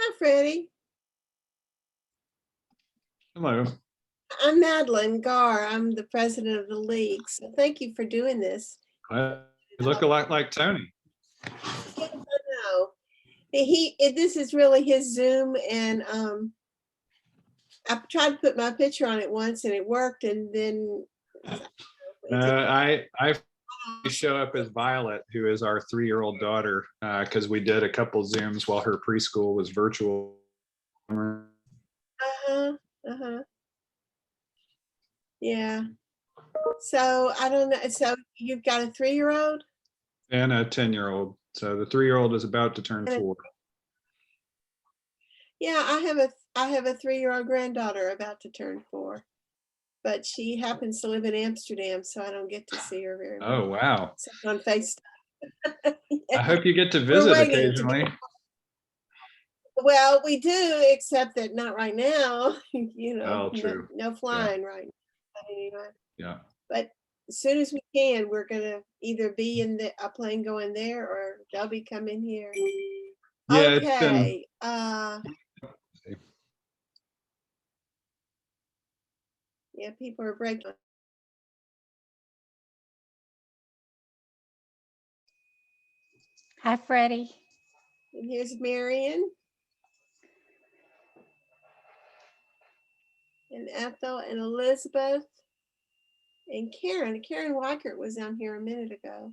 Hi, Freddie. Hello. I'm Madeline Garr. I'm the president of the league. So thank you for doing this. You look a lot like Tony. Yes, I know. This is really his Zoom, and I tried to put my picture on it once and it worked, and then I show up as Violet, who is our 3-year-old daughter, because we did a couple Zooms while her preschool was virtual. Yeah. So I don't know. So you've got a 3-year-old And a 10-year-old. So the 3-year-old is about to turn 4. Yeah, I have a 3-year-old granddaughter about to turn 4, but she happens to live in Amsterdam, so I don't get to see her very much. Oh, wow. Except on FaceTime. I hope you get to visit occasionally. Well, we do, except that not right now. You know, Oh, true. no flying right now. Anyway. Yeah. But as soon as we can, we're gonna either be in a plane going there, or they'll be coming here. Yeah. Okay. Yeah, people are breaking. Hi, Freddie. And here's Marion. And Ethel and Elizabeth. And Karen. Karen Weichert was down here a minute ago.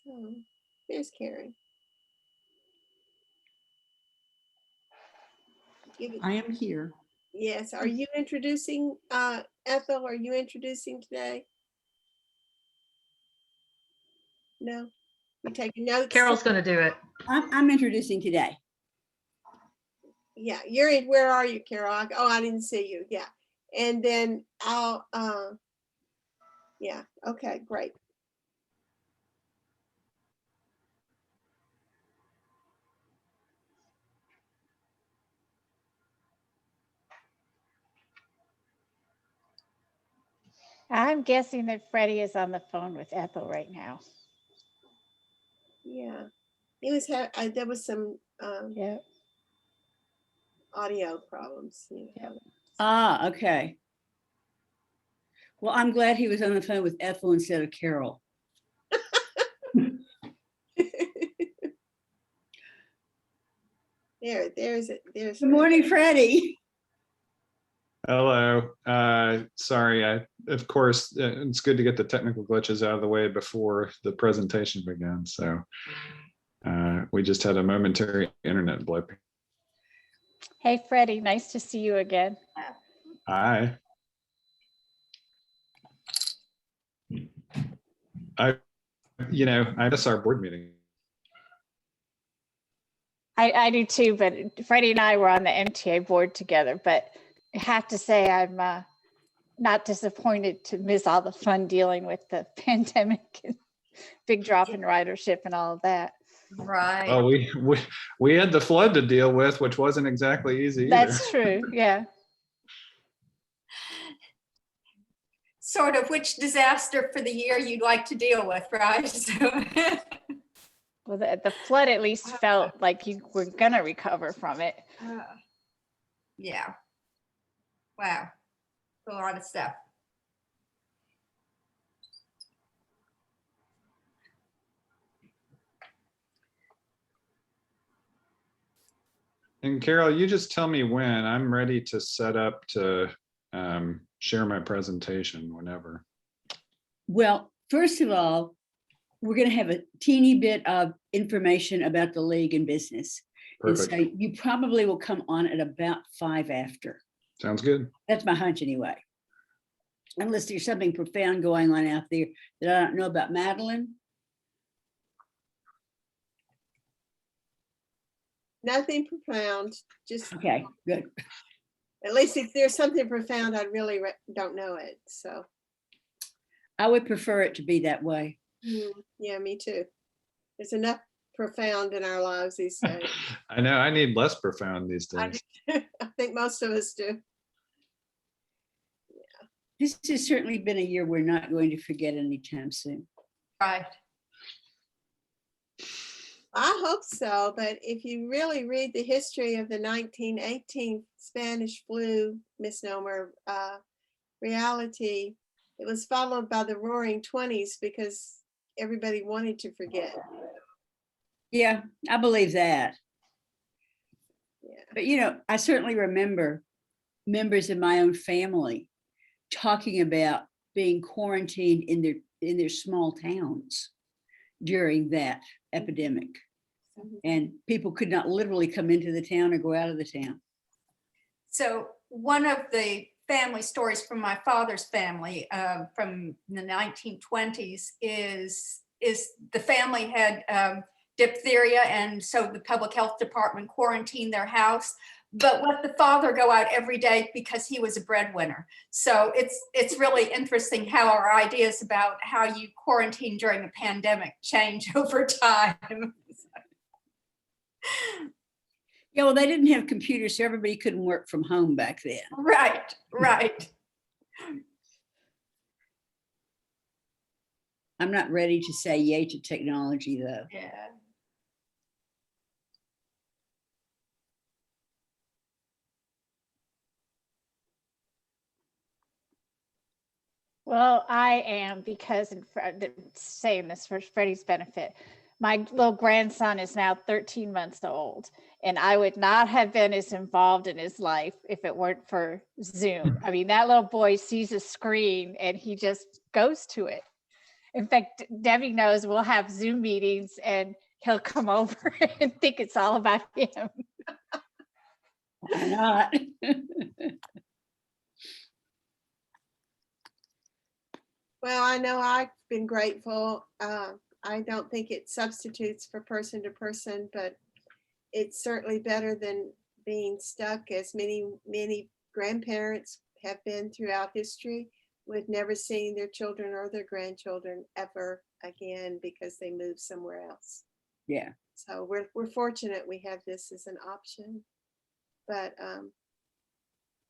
So there's Karen. I am here. Yes. Are you introducing, Ethel? Are you introducing today? No. You taking notes? Carol's going to do it. I'm introducing today. Yeah, you're in. Where are you, Carol? Oh, I didn't see you. Yeah. And then I'll, yeah. Okay, great. I'm guessing that Freddie is on the phone with Ethel right now. Yeah. He was, there was some Yeah. audio problems. You know. Ah, okay. Well, I'm glad he was on the phone with Ethel instead of Carol. There's Good morning, Freddie. Hello. Sorry. Of course, it's good to get the technical glitches out of the way before the presentation began. So we just had a momentary internet blip. Hey, Freddie, nice to see you again. Hi. I miss our board meeting. I do too, but Freddie and I were on the MTA board together, but I have to say I'm not disappointed to miss all the fun dealing with the pandemic and big drop in ridership and all of that. Right. Oh, we had the flood to deal with, which wasn't exactly easy either. That's true, yeah. Sort of which disaster for the year you'd like to deal with, right? So. Well, the flood at least felt like you were going to recover from it. Yeah. Wow. A lot of stuff. And Carol, you just tell me when. I'm ready to set up to share my presentation whenever. Well, first of all, we're going to have a teeny bit of information about the league and business. Perfect. And so you probably will come on at about 5 after. Sounds good. That's my hunch anyway. Unless there's something profound going on out there that I don't know about. Madeline? Nothing profound. Just okay, good. At least if there's something profound, I really don't know it. So I would prefer it to be that way. Yeah, me too. There's enough profound in our lives these days. I know. I need less profound these days. I think most of us do. Yeah. This has certainly been a year we're not going to forget anytime soon. Right. I hope so, but if you really read the history of the 1918 Spanish flu misnomer reality, it was followed by the Roaring 20s because everybody wanted to forget. Yeah, I believe that. Yeah. But you know, I certainly remember members of my own family talking about being quarantined in their small towns during that epidemic. And people could not literally come into the town or go out of the town. So one of the family stories from my father's family from the 1920s is the family had diphtheria, and so the public health department quarantined their house, but let the father go out every day because he was a breadwinner. So it's really interesting how our ideas about how you quarantine during a pandemic change over time. Yeah, well, they didn't have computers, so everybody couldn't work from home back then. Right, right. I'm not ready to say yay to technology, though. Yeah. Well, I am, because saying this for Freddie's benefit, my little grandson is now 13 months old, and I would not have been as involved in his life if it weren't for Zoom. I mean, that little boy sees a screen and he just goes to it. In fact, Debbie knows we'll have Zoom meetings and he'll come over and think it's all about him. Why not? Well, I know I've been grateful. I don't think it substitutes for person to person, but it's certainly better than being stuck, as many grandparents have been throughout history, with never seeing their children or their grandchildren ever again because they moved somewhere else. Yeah. So we're fortunate we have this as an option, but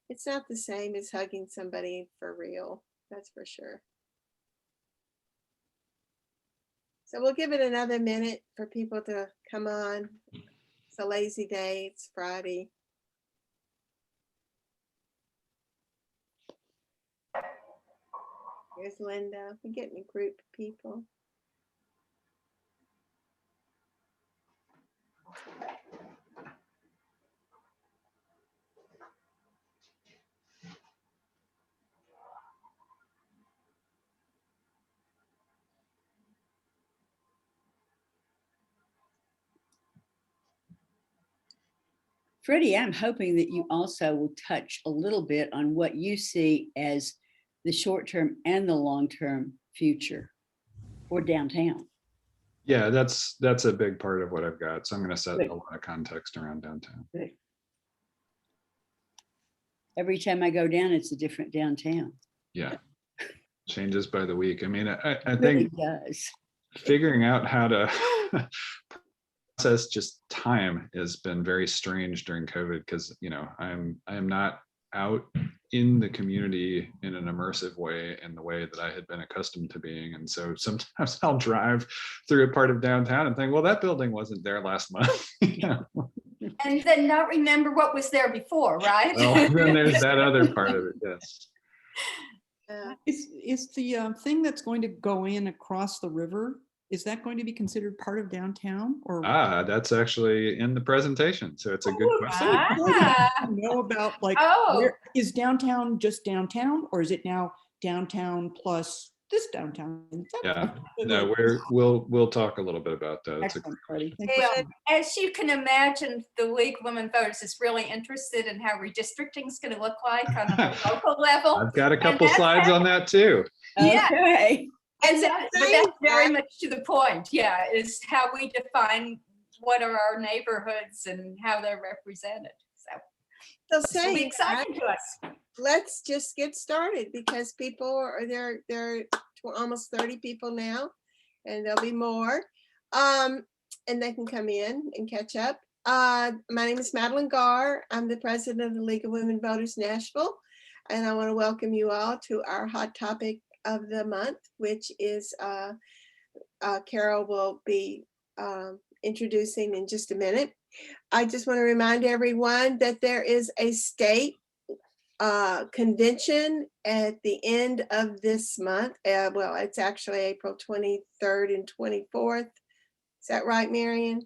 it's not the same as hugging somebody for real. That's for sure. So we'll give it another minute for people to come on. It's a lazy day. It's Friday. Here's Linda. We're getting a group of people. Freddie, I'm hoping that you also will touch a little bit on what you see as the short-term and the long-term future for downtown. Yeah, that's a big part of what I've got. So I'm going to set Good. a lot of context around downtown. Good. Every time I go down, it's a different downtown. Yeah, changes by the week. I mean, I It really think does. figuring out how to process just time has been very strange during COVID, because I am not out in the community in an immersive way, in the way that I had been accustomed to being. And so sometimes I'll drive through a part of downtown and think, well, that building wasn't there last month. And then not remember what was there before, right? Well, then there's that other part of it. Yes. Is the thing that's going to go in across the river, is that going to be considered part of downtown, or? That's actually in the presentation. So it's a good question. Know about, like, where is downtown just downtown, or is it now downtown plus this downtown? Yeah, no, we'll talk a little bit about that. It's Excellent, Freddie. Thank Yeah, you. as you can imagine, the League of Women Voters is really interested in how redistricting is going to look like on a local level. I've got a couple slides on that too. Yeah. Okay. And that's very much to the point. Yeah, is how we define what are our neighborhoods and how they're represented. So So it'll be saying exciting to us. let's just get started, because people are there are almost 30 people now, and there'll be more, and they can come in and catch up. My name is Madeline Garr. I'm the president of the League of Women Voters Nashville, and I want to welcome you all to our hot topic of the month, which is Carol will be introducing in just a minute. I just want to remind everyone that there is a state convention at the end of this month. Well, it's actually April 23rd and 24th. Is that right, Marion?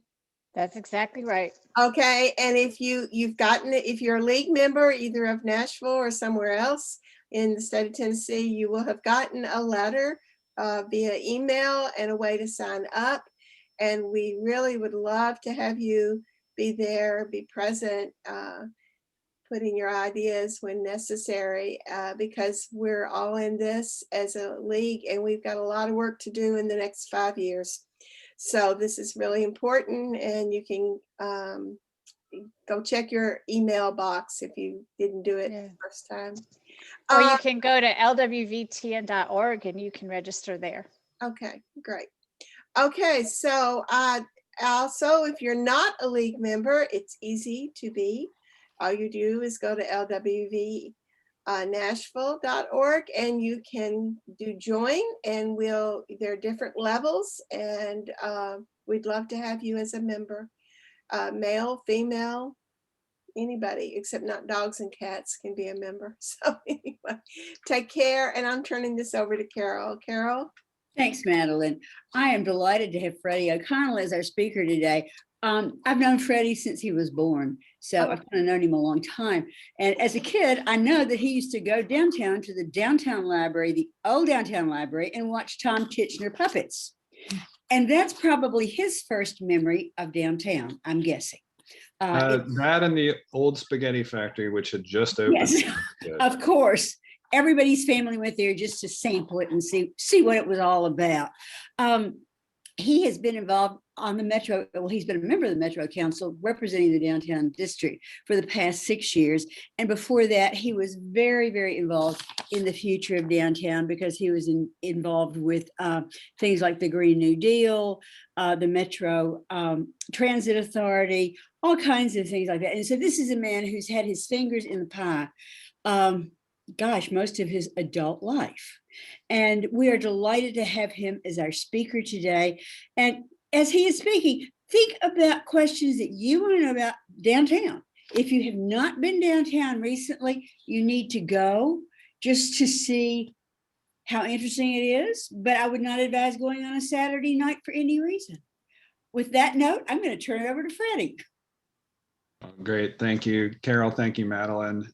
That's exactly right. Okay, and if you've gotten it, if you're a league member, either of Nashville or somewhere else in the state of Tennessee, you will have gotten a letter via email and a way to sign up. And we really would love to have you be there, be present, put in your ideas when necessary, because we're all in this as a league and we've got a lot of work to do in the next 5 years. So this is really important, and you can go check your email box if you didn't do it the first time. Or you can go to lwvtn.org and you can register there. Okay, great. Okay, so also, if you're not a league member, it's easy to be. All you do is go to lwvnashville.org and you can do join, and there are different levels, and we'd love to have you as a member. Male, female, anybody except not dogs and cats can be a member. So anyway, take care, and I'm turning this over to Carol. Carol? Thanks, Madeline. I am delighted to have Freddy O'Connell as our speaker today. I've known Freddie since he was born, so I've kind of known him a long time. And as a kid, I know that he used to go downtown to the downtown library, the old downtown library, and watch Tom Titchener puppets. And that's probably his first memory of downtown, I'm guessing. That and the old spaghetti factory, which had just opened. Yes, of course. Everybody's family went there just to sample it and see what it was all about. He has been involved on the Metro, well, he's been a member of the Metro Council representing the downtown district for the past 6 years. And before that, he was very, very involved in the future of downtown because he was involved with things like the Green New Deal, the Metro Transit Authority, all kinds of things like that. And so this is a man who's had his fingers in the pie, most of his adult life. And we are delighted to have him as our speaker today. And as he is speaking, think about questions that you want to know about downtown. If you have not been downtown recently, you need to go just to see how interesting it is. But I would not advise going on a Saturday night for any reason. With that note, I'm going to turn it over to Freddie. Great. Thank you, Carol. Thank you, Madeline.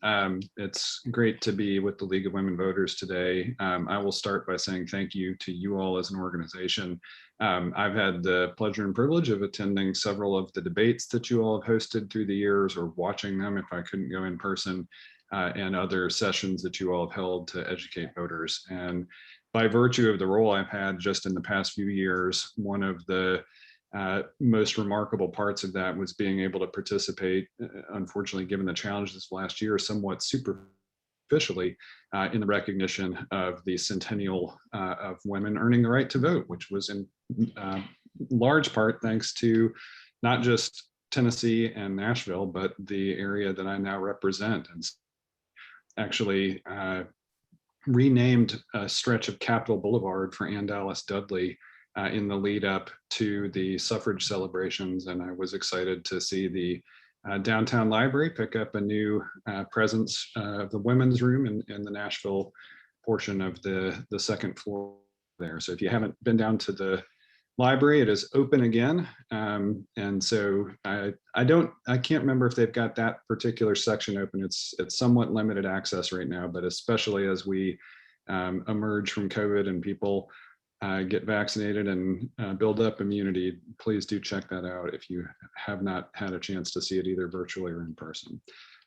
It's great to be with the League of Women Voters today. I will start by saying thank you to you all as an organization. I've had the pleasure and privilege of attending several of the debates that you all have hosted through the years, or watching them if I couldn't go in person, and other sessions that you all have held to educate voters. And by virtue of the role I've had just in the past few years, one of the most remarkable parts of that was being able to participate, unfortunately, given the challenges last year, somewhat superficially in the recognition of the centennial of women earning the right to vote, which was in large part thanks to not just Tennessee and Nashville, but the area that I now represent, and actually renamed a stretch of Capitol Boulevard for Ann Dallas Dudley in the lead up to the suffrage celebrations. And I was excited to see the downtown library pick up a new presence of the women's room in the Nashville portion of the second floor there. So if you haven't been down to the library, it is open again. And so I can't remember if they've got that particular section open. It's somewhat limited access right now, but especially as we emerge from COVID and people get vaccinated and build up immunity, please do check that out if you have not had a chance to see it either virtually or in person.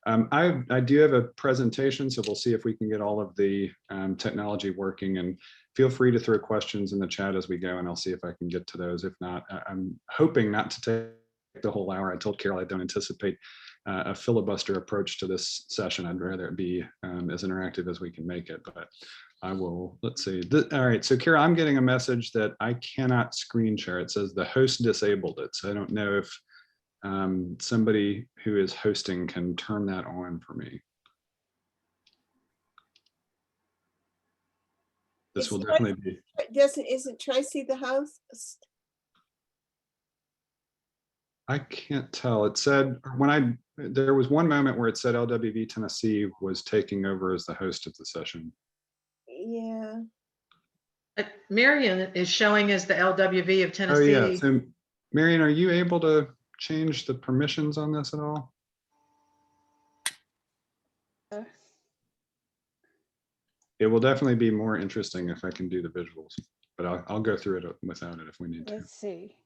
I do have a presentation, so we'll see if we can get all of the technology working, and feel free to throw questions in the chat as we go, and I'll see if I can get to those. If not, I'm hoping not to take the whole hour. I told Carol I don't anticipate a filibuster approach to this session. I'd rather it be as interactive as we can make it, but I will, let's see. All right, so Carol, I'm getting a message that I cannot screen share. It says the host disabled it. So I don't know if somebody who is hosting can turn that on for me. This will definitely be. Isn't Tracy the host? I can't tell. It said there was one moment where it said LWV Tennessee was taking over as the host of the session. Yeah. Marion is showing as the LWV of Oh yeah, Tennessee. so Marion, are you able to change the permissions on this at all? It will definitely be more interesting if I can do the visuals, but I'll go through it without it if we need to. Let's see.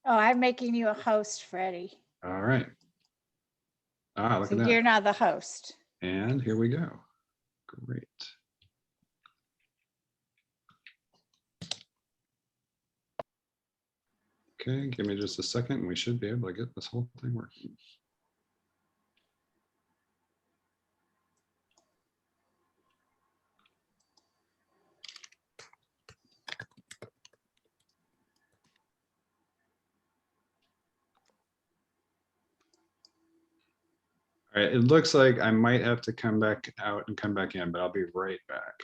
Oh, I'm making you a host, Freddie. All right. Ah, look So at you're that. not the host. And here we go. Great. Okay, give me just a second and we should be able to get this whole thing working. All right, it looks like I might have to come back out and come back in, but I'll be right back.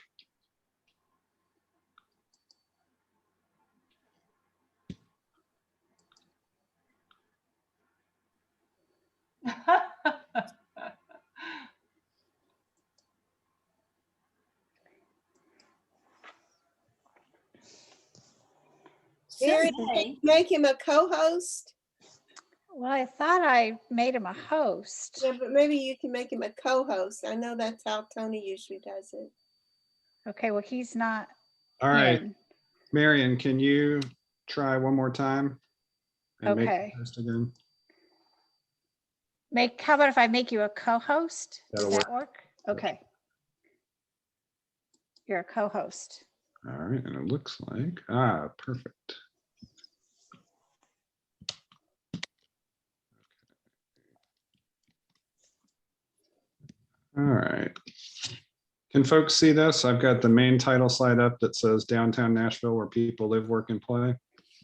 Mary, Someday, make him a co-host. Well, I thought I made him a host. Yeah, but maybe you can make him a co-host. I know that's how Tony usually does it. Okay, well, he's not All right, in. Marion, can you try one more time? And make Okay. the host again? How about if I make you a co-host? Does That'll that work? Okay. You're a co-host. All right, and it looks like, perfect. All right. Can folks see this? I've got the main title slide up that says Downtown Nashville, where people live, work, and play.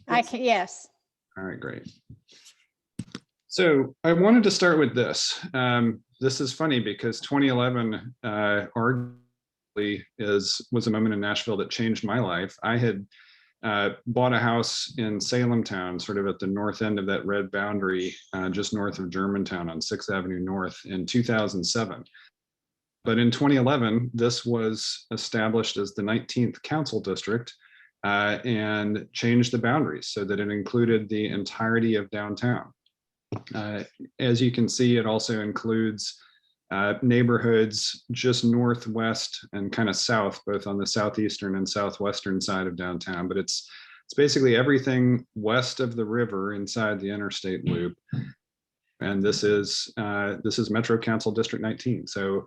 I can, yes. All right, great. So I wanted to start with this. This is funny because 2011 arguably was a moment in Nashville that changed my life. I had bought a house in Salem Town, sort of at the north end of that red boundary, just north of Germantown on 6th Avenue North in 2007. But in 2011, this was established as the 19th council district and changed the boundaries so that it included the entirety of downtown. As you can see, it also includes neighborhoods just northwest and kind of south, both on the southeastern and southwestern side of downtown. But it's basically everything west of the river inside the interstate loop. And this is Metro Council District 19. So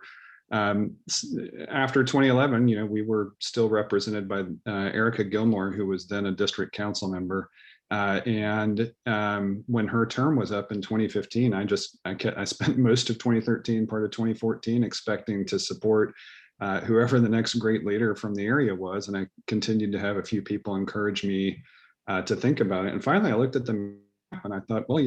after 2011, we were still represented by Erica Gilmore, who was then a district council member. And when her term was up in 2015, I spent most of 2013, part of 2014, expecting to support whoever the next great leader from the area was. And I continued to have a few people encourage me to think about it. And finally, I looked at them and I thought, well,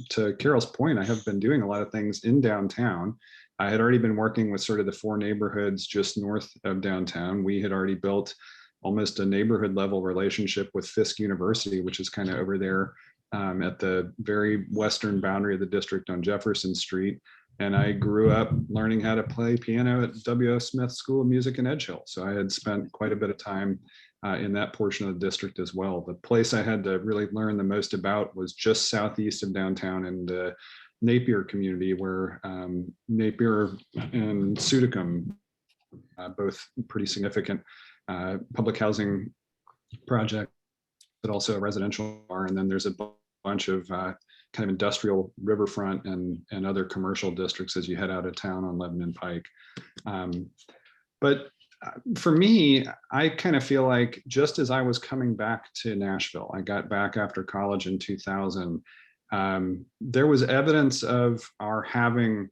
to Carol's point, I have been doing a lot of things in downtown. I had already been working with sort of the 4 neighborhoods just north of downtown. We had already built almost a neighborhood level relationship with Fisk University, which is kind of over there at the very western boundary of the district on Jefferson Street. And I grew up learning how to play piano at W.O. Smith School of Music in Edge Hill. So I had spent quite a bit of time in that portion of the district as well. The place I had to really learn the most about was just southeast of downtown in the Napier community, where Napier and Sudicum, both pretty significant public housing project, but also a residential are. And then there's a bunch of kind of industrial riverfront and other commercial districts as you head out of town on Lebanon Pike. But for me, I kind of feel like just as I was coming back to Nashville, I got back after college in 2000, there was evidence of our having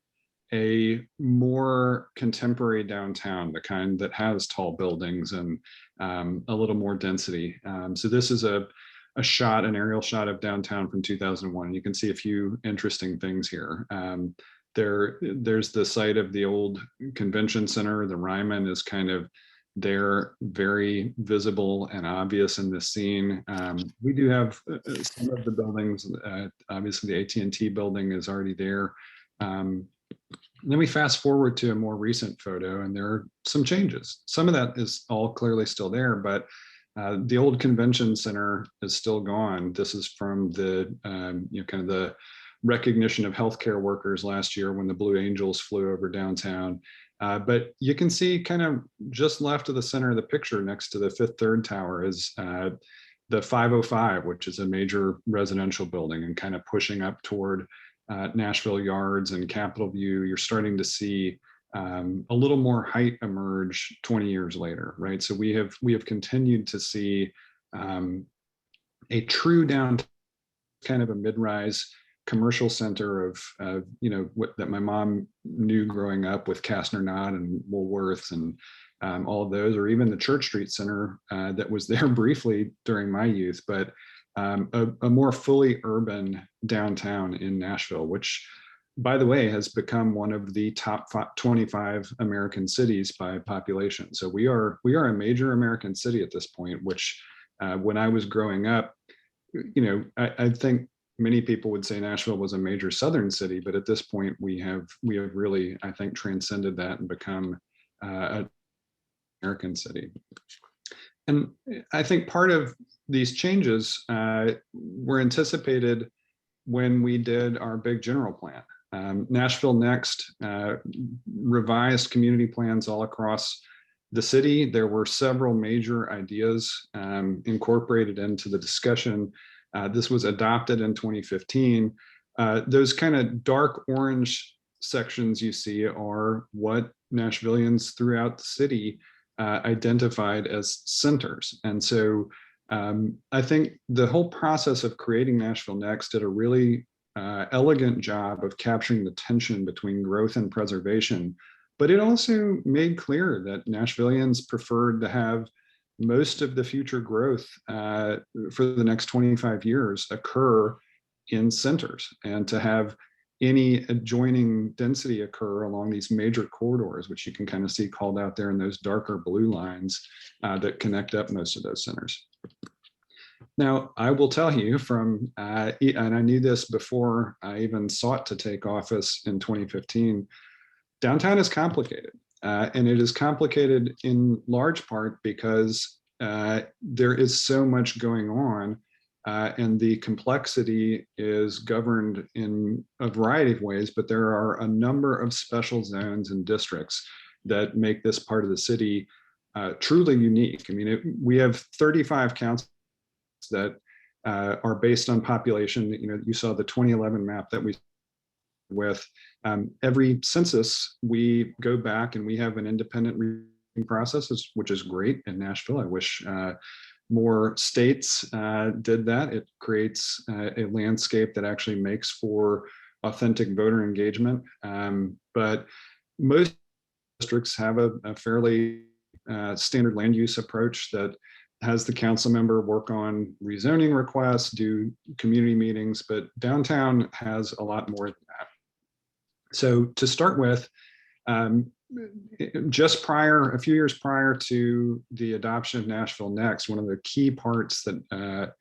a more contemporary downtown, the kind that has tall buildings and a little more density. So this is an aerial shot of downtown from 2001. And you can see a few interesting things here. There's the site of the old convention center. The Ryman is kind of they're very visible and obvious in this scene. We do have some of the buildings, obviously the AT&T building is already there. Then we fast forward to a more recent photo and there are some changes. Some of that is all clearly still there, but the old convention center is still gone. This is from the, kind of the recognition of healthcare workers last year when the Blue Angels flew over downtown. But you can see kind of just left of the center of the picture next to the Fifth Third Tower is the 505, which is a major residential building, and kind of pushing up toward Nashville Yards and Capitol View. You're starting to see a little more height emerge 20 years later, right? So we have continued to see a true downtown, kind of a mid-rise commercial center of what that my mom knew growing up with Kastner Knott and Woolworths and all of those, or even the Church Street Center that was there briefly during my youth, but a more fully urban downtown in Nashville, which, by the way, has become one of the top 25 American cities by population. So we are a major American city at this point, which when I was growing up, I think many people would say Nashville was a major Southern city, but at this point we have really, I think, transcended that and become an American city. And I think part of these changes were anticipated when we did our big general plan. Nashville Next revised community plans all across the city. There were several major ideas incorporated into the discussion. This was adopted in 2015. Those kind of dark orange sections you see are what Nashvillians throughout the city identified as centers. And so I think the whole process of creating Nashville Next did a really elegant job of capturing the tension between growth and preservation. But it also made clear that Nashvillians preferred to have most of the future growth for the next 25 years occur in centers, and to have any adjoining density occur along these major corridors, which you can kind of see called out there in those darker blue lines that connect up most of those centers. Now, I will tell you from, and I knew this before I even sought to take office in 2015, downtown is complicated. And it is complicated in large part because there is so much going on, and the complexity is governed in a variety of ways, but there are a number of special zones and districts that make this part of the city truly unique. I mean, we have 35 councils that are based on population. You saw the 2011 map that we with every census, we go back and we have an independent reading process, which is great in Nashville. I wish more states did that. It creates a landscape that actually makes for authentic voter engagement. But most districts have a fairly standard land use approach that has the council member work on rezoning requests, do community meetings, but downtown has a lot more than that. So to start with, just a few years prior to the adoption of Nashville Next, one of the key parts that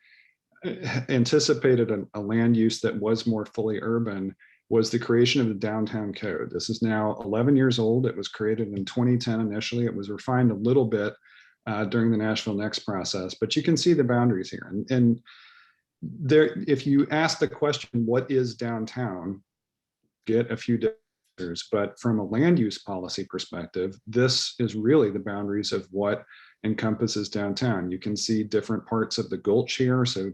anticipated a land use that was more fully urban was the creation of the downtown code. This is now 11 years old. It was created in 2010 initially. It was refined a little bit during the Nashville Next process, but you can see the boundaries here. And there, if you ask the question, what is downtown? Get a few answers, but from a land use policy perspective, this is really the boundaries of what encompasses downtown. You can see different parts of the Gulch here. So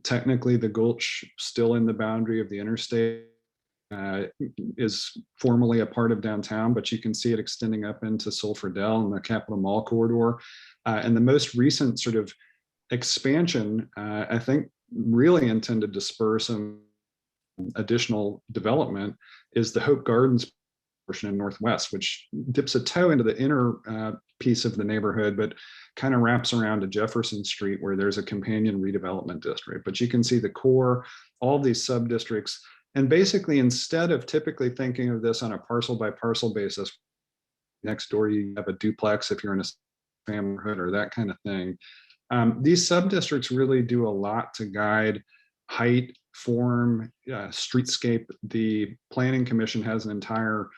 technically the Gulch still in the boundary of the interstate is formally a part of downtown, but you can see it extending up into Sulphur Dell and the Capitol Mall corridor. And the most recent sort of expansion, I think, really intended to spur some additional development is the Hope Gardens portion in Northwest, which dips a toe into the inner piece of the neighborhood, but kind of wraps around to Jefferson Street where there's a companion redevelopment district. But you can see the core, all these sub-districts. And basically, instead of typically thinking of this on a parcel by parcel basis, next door you have a duplex if you're in a family hood or that kind of thing. These sub-districts really do a lot to guide height, form, streetscape. The Planning Commission has an entire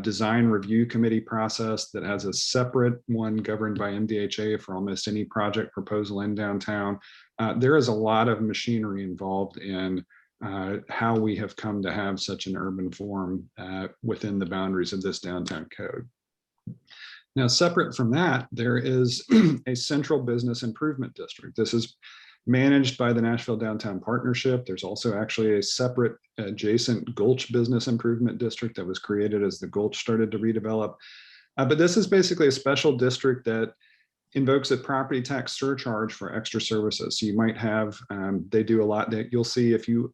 design review committee process that has a separate one governed by MDHA for almost any project proposal in downtown. There is a lot of machinery involved in how we have come to have such an urban form within the boundaries of this downtown code. Now, separate from that, there is a central business improvement district. This is managed by the Nashville Downtown Partnership. There's also actually a separate adjacent Gulch Business Improvement District that was created as the Gulch started to redevelop. But this is basically a special district that invokes a property tax surcharge for extra services. So you might have, they do a lot that you'll see if you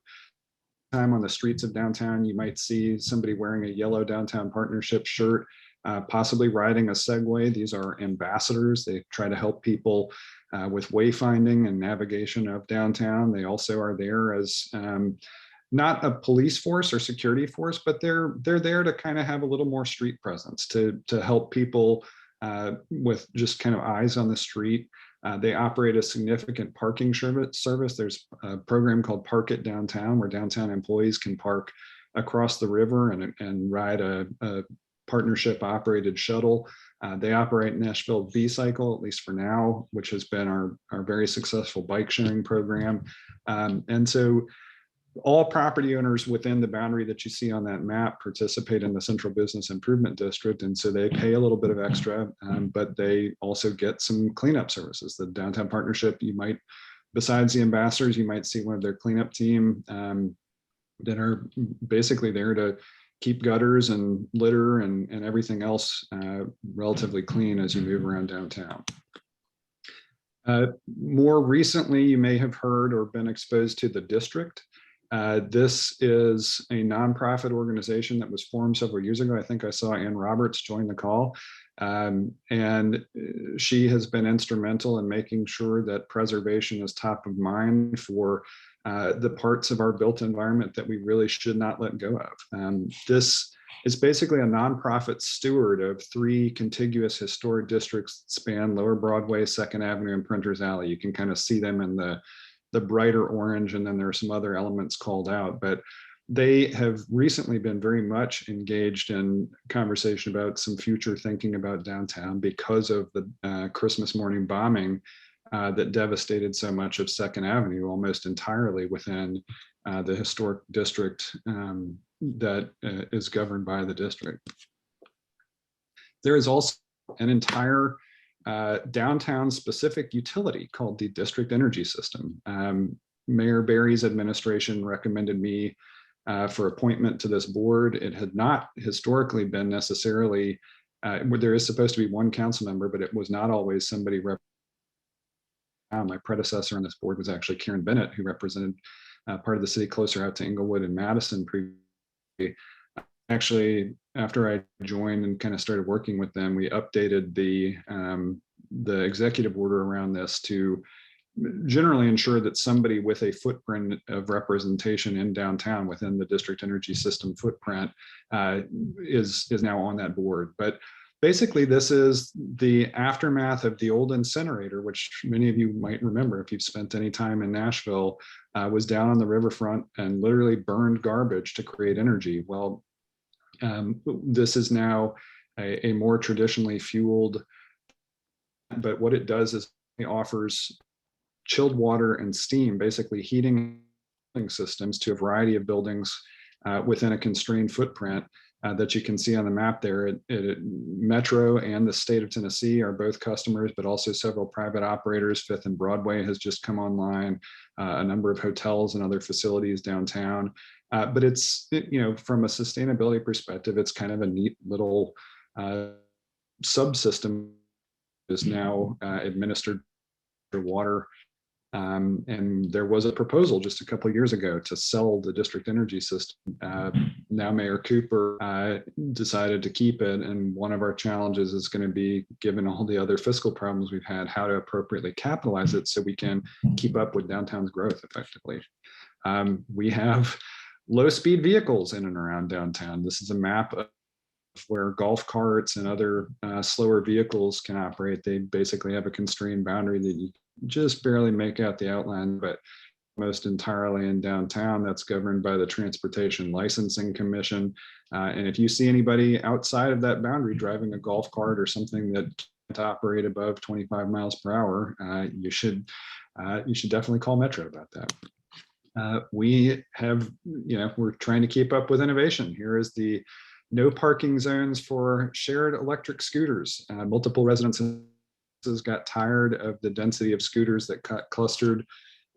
time on the streets of downtown, you might see somebody wearing a yellow Downtown Partnership shirt, possibly riding a Segway. These are ambassadors. They try to help people with wayfinding and navigation of downtown. They also are there as not a police force or security force, but they're there to kind of have a little more street presence to help people with just kind of eyes on the street. They operate a significant parking service. There's a program called Park It Downtown, where downtown employees can park across the river and ride a partnership operated shuttle. They operate Nashville V-Cycle, at least for now, which has been our very successful bike sharing program. And so all property owners within the boundary that you see on that map participate in the Central Business Improvement District. And so they pay a little bit of extra, but they also get some cleanup services. The Downtown Partnership, you might, besides the ambassadors, you might see one of their cleanup team that are basically there to keep gutters and litter and everything else relatively clean as you move around downtown. More recently, you may have heard or been exposed to the district. This is a nonprofit organization that was formed several years ago. I think I saw Ann Roberts join the call. And she has been instrumental in making sure that preservation is top of mind for the parts of our built environment that we really should not let go of. This is basically a nonprofit steward of 3 contiguous historic districts that span Lower Broadway, 2nd Avenue, and Printers Alley. You can kind of see them in the brighter orange, and then there are some other elements called out, but they have recently been very much engaged in conversation about some future thinking about downtown because of the Christmas morning bombing that devastated so much of 2nd Avenue, almost entirely within the historic district that is governed by the district. There is also an entire downtown specific utility called the District Energy System. Mayor Barry's administration recommended me for appointment to this board. It had not historically been necessarily, there is supposed to be 1 council member, but it was not always somebody my predecessor on this board was actually Karen Bennett, who represented part of the city closer out to Inglewood and Madison previously. Actually, after I joined and kind of started working with them, we updated the executive order around this to generally ensure that somebody with a footprint of representation in downtown within the district energy system footprint is now on that board. But basically, this is the aftermath of the old incinerator, which many of you might remember if you've spent any time in Nashville, was down on the riverfront and literally burned garbage to create energy. Well, this is now a more traditionally fueled, but what it does is it offers chilled water and steam, basically heating systems to a variety of buildings within a constrained footprint that you can see on the map there. Metro and the state of Tennessee are both customers, but also several private operators. 5th and Broadway has just come online, a number of hotels and other facilities downtown. But it's, from a sustainability perspective, it's kind of a neat little subsystem is now administered water. And there was a proposal just a couple of years ago to sell the district energy system. Now Mayor Cooper decided to keep it. And one of our challenges is going to be, given all the other fiscal problems we've had, how to appropriately capitalize it so we can keep up with downtown's growth effectively. We have low-speed vehicles in and around downtown. This is a map of where golf carts and other slower vehicles can operate. They basically have a constrained boundary that you just barely make out the outline, but most entirely in downtown. That's governed by the Transportation Licensing Commission. And if you see anybody outside of that boundary driving a golf cart or something that can't operate above 25 miles per hour, you should definitely call Metro about that. We have, we're trying to keep up with innovation. Here is the no parking zones for shared electric scooters. Multiple residences got tired of the density of scooters that clustered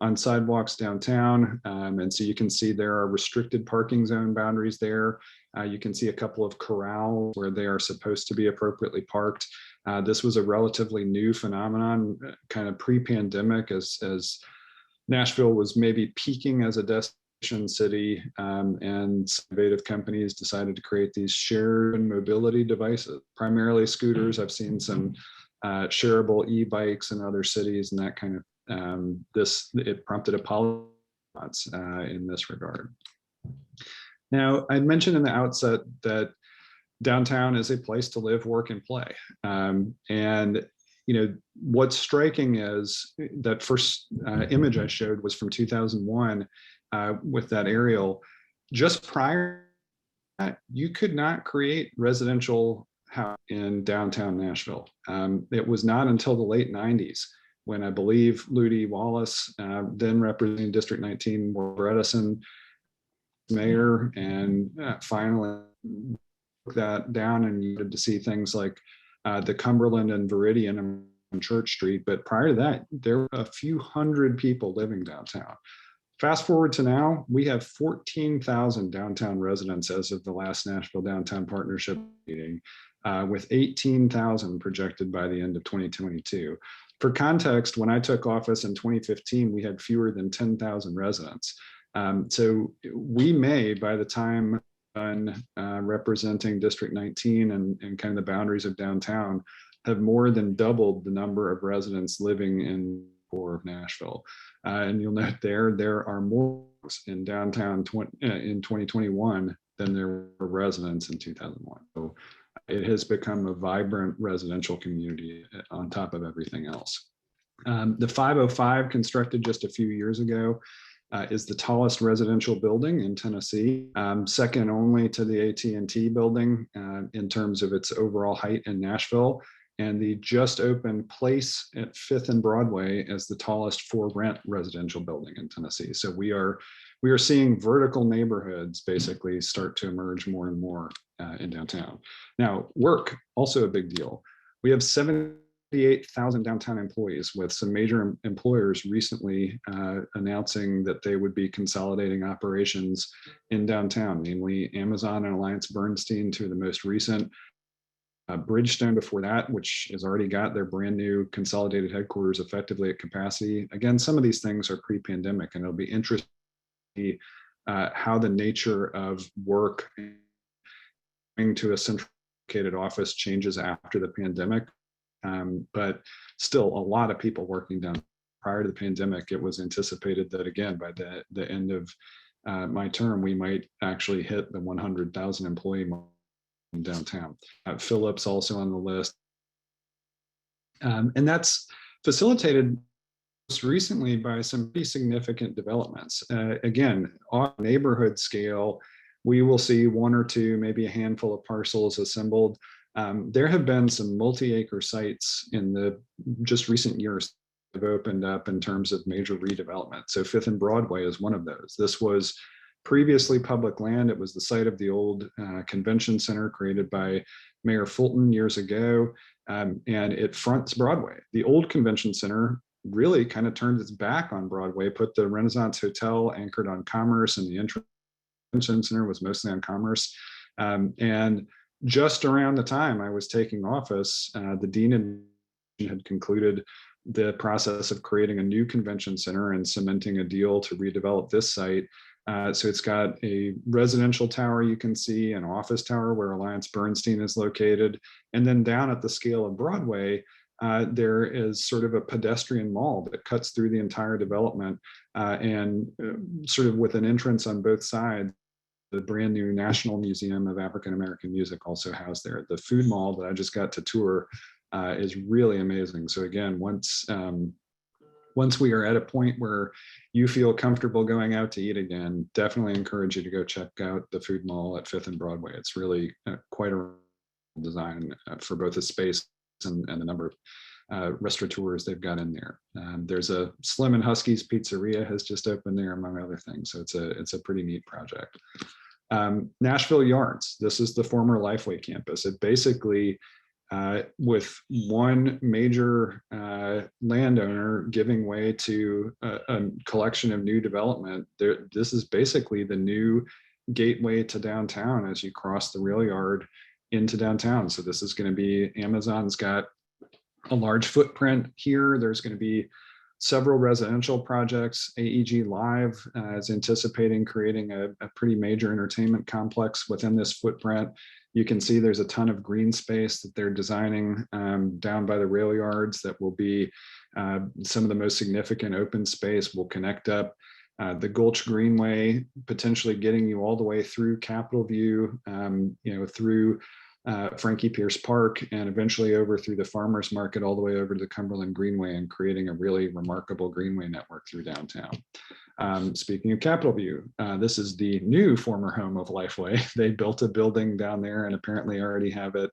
on sidewalks downtown. And so you can see there are restricted parking zone boundaries there. You can see a couple of corrals where they are supposed to be appropriately parked. This was a relatively new phenomenon, kind of pre-pandemic, as Nashville was maybe peaking as a destination city, and innovative companies decided to create these shared mobility devices, primarily scooters. I've seen some shareable e-bikes in other cities and that kind of it prompted a policy in this regard. Now, I mentioned in the outset that downtown is a place to live, work, and play. And what's striking is that first image I showed was from 2001 with that aerial. Just prior to that, you could not create residential housing in downtown Nashville. It was not until the late 90s when I believe Ludi Wallace, then representing District 19, Bredesen, mayor, and finally took that down and you had to see things like the Cumberland and Viridian on Church Street. But prior to that, there were a few hundred people living downtown. Fast forward to now, we have 14,000 downtown residents as of the last Nashville Downtown Partnership meeting, with 18,000 projected by the end of 2022. For context, when I took office in 2015, we had fewer than 10,000 residents. So we may, by the time I'm representing District 19 and kind of the boundaries of downtown, have more than doubled the number of residents living in the core of Nashville. And you'll note there are more in downtown in 2021 than there were residents in 2001. So it has become a vibrant residential community on top of everything else. The 505, constructed just a few years ago, is the tallest residential building in Tennessee, second only to the AT&T building in terms of its overall height in Nashville, and the just opened Place at 5th and Broadway as the tallest for rent residential building in Tennessee. So we are seeing vertical neighborhoods basically start to emerge more and more in downtown. Now, work, also a big deal. We have 78,000 downtown employees, with some major employers recently announcing that they would be consolidating operations in downtown, namely Amazon and AllianceBernstein, two of the most recent. Bridgestone before that, which has already got their brand new consolidated headquarters effectively at capacity. Again, some of these things are pre-pandemic, and it'll be interesting to see how the nature of work to a centralized office changes after the pandemic. But still a lot of people working down. Prior to the pandemic, it was anticipated that, again, by the end of my term, we might actually hit the 100,000 employee mark in downtown. Phillips also on the list. And that's facilitated most recently by some pretty significant developments. Again, on neighborhood scale, we will see one or two, maybe a handful of parcels assembled. There have been some multi-acre sites in the just recent years that have opened up in terms of major redevelopment. So 5th and Broadway is one of those. This was previously public land. It was the site of the old convention center created by Mayor Fulton years ago, and it fronts Broadway. The old convention center really kind of turned its back on Broadway, put the Renaissance Hotel anchored on Commerce, and the convention center was mostly on Commerce. And just around the time I was taking office, the dean had concluded the process of creating a new convention center and cementing a deal to redevelop this site. So it's got a residential tower you can see, an office tower where AllianceBernstein is located. And then down at the scale of Broadway, there is sort of a pedestrian mall that cuts through the entire development and sort of with an entrance on both sides the brand new National Museum of African American Music also housed there. The food mall that I just got to tour is really amazing. So again, once we are at a point where you feel comfortable going out to eat again, definitely encourage you to go check out the food mall at 5th and Broadway. It's really quite a design for both the space and the number of restaurateurs they've got in there. There's a Slim and Husky's Pizzeria has just opened there, among other things. So it's a pretty neat project. Nashville Yards. This is the former Lifeway campus. It basically, with one major landowner giving way to a collection of new development, this is basically the new gateway to downtown as you cross the rail yard into downtown. So this is going to be, Amazon's got a large footprint here. There's going to be several residential projects. AEG Live is anticipating creating a pretty major entertainment complex within this footprint. You can see there's a ton of green space that they're designing down by the rail yards that will be some of the most significant open space. Will connect up the Gulch Greenway, potentially getting you all the way through Capitol View, through Frankie Pierce Park, and eventually over through the Farmers Market all the way over to the Cumberland Greenway, and creating a really remarkable greenway network through downtown. Speaking of Capitol View, this is the new former home of Lifeway. They built a building down there and apparently already have it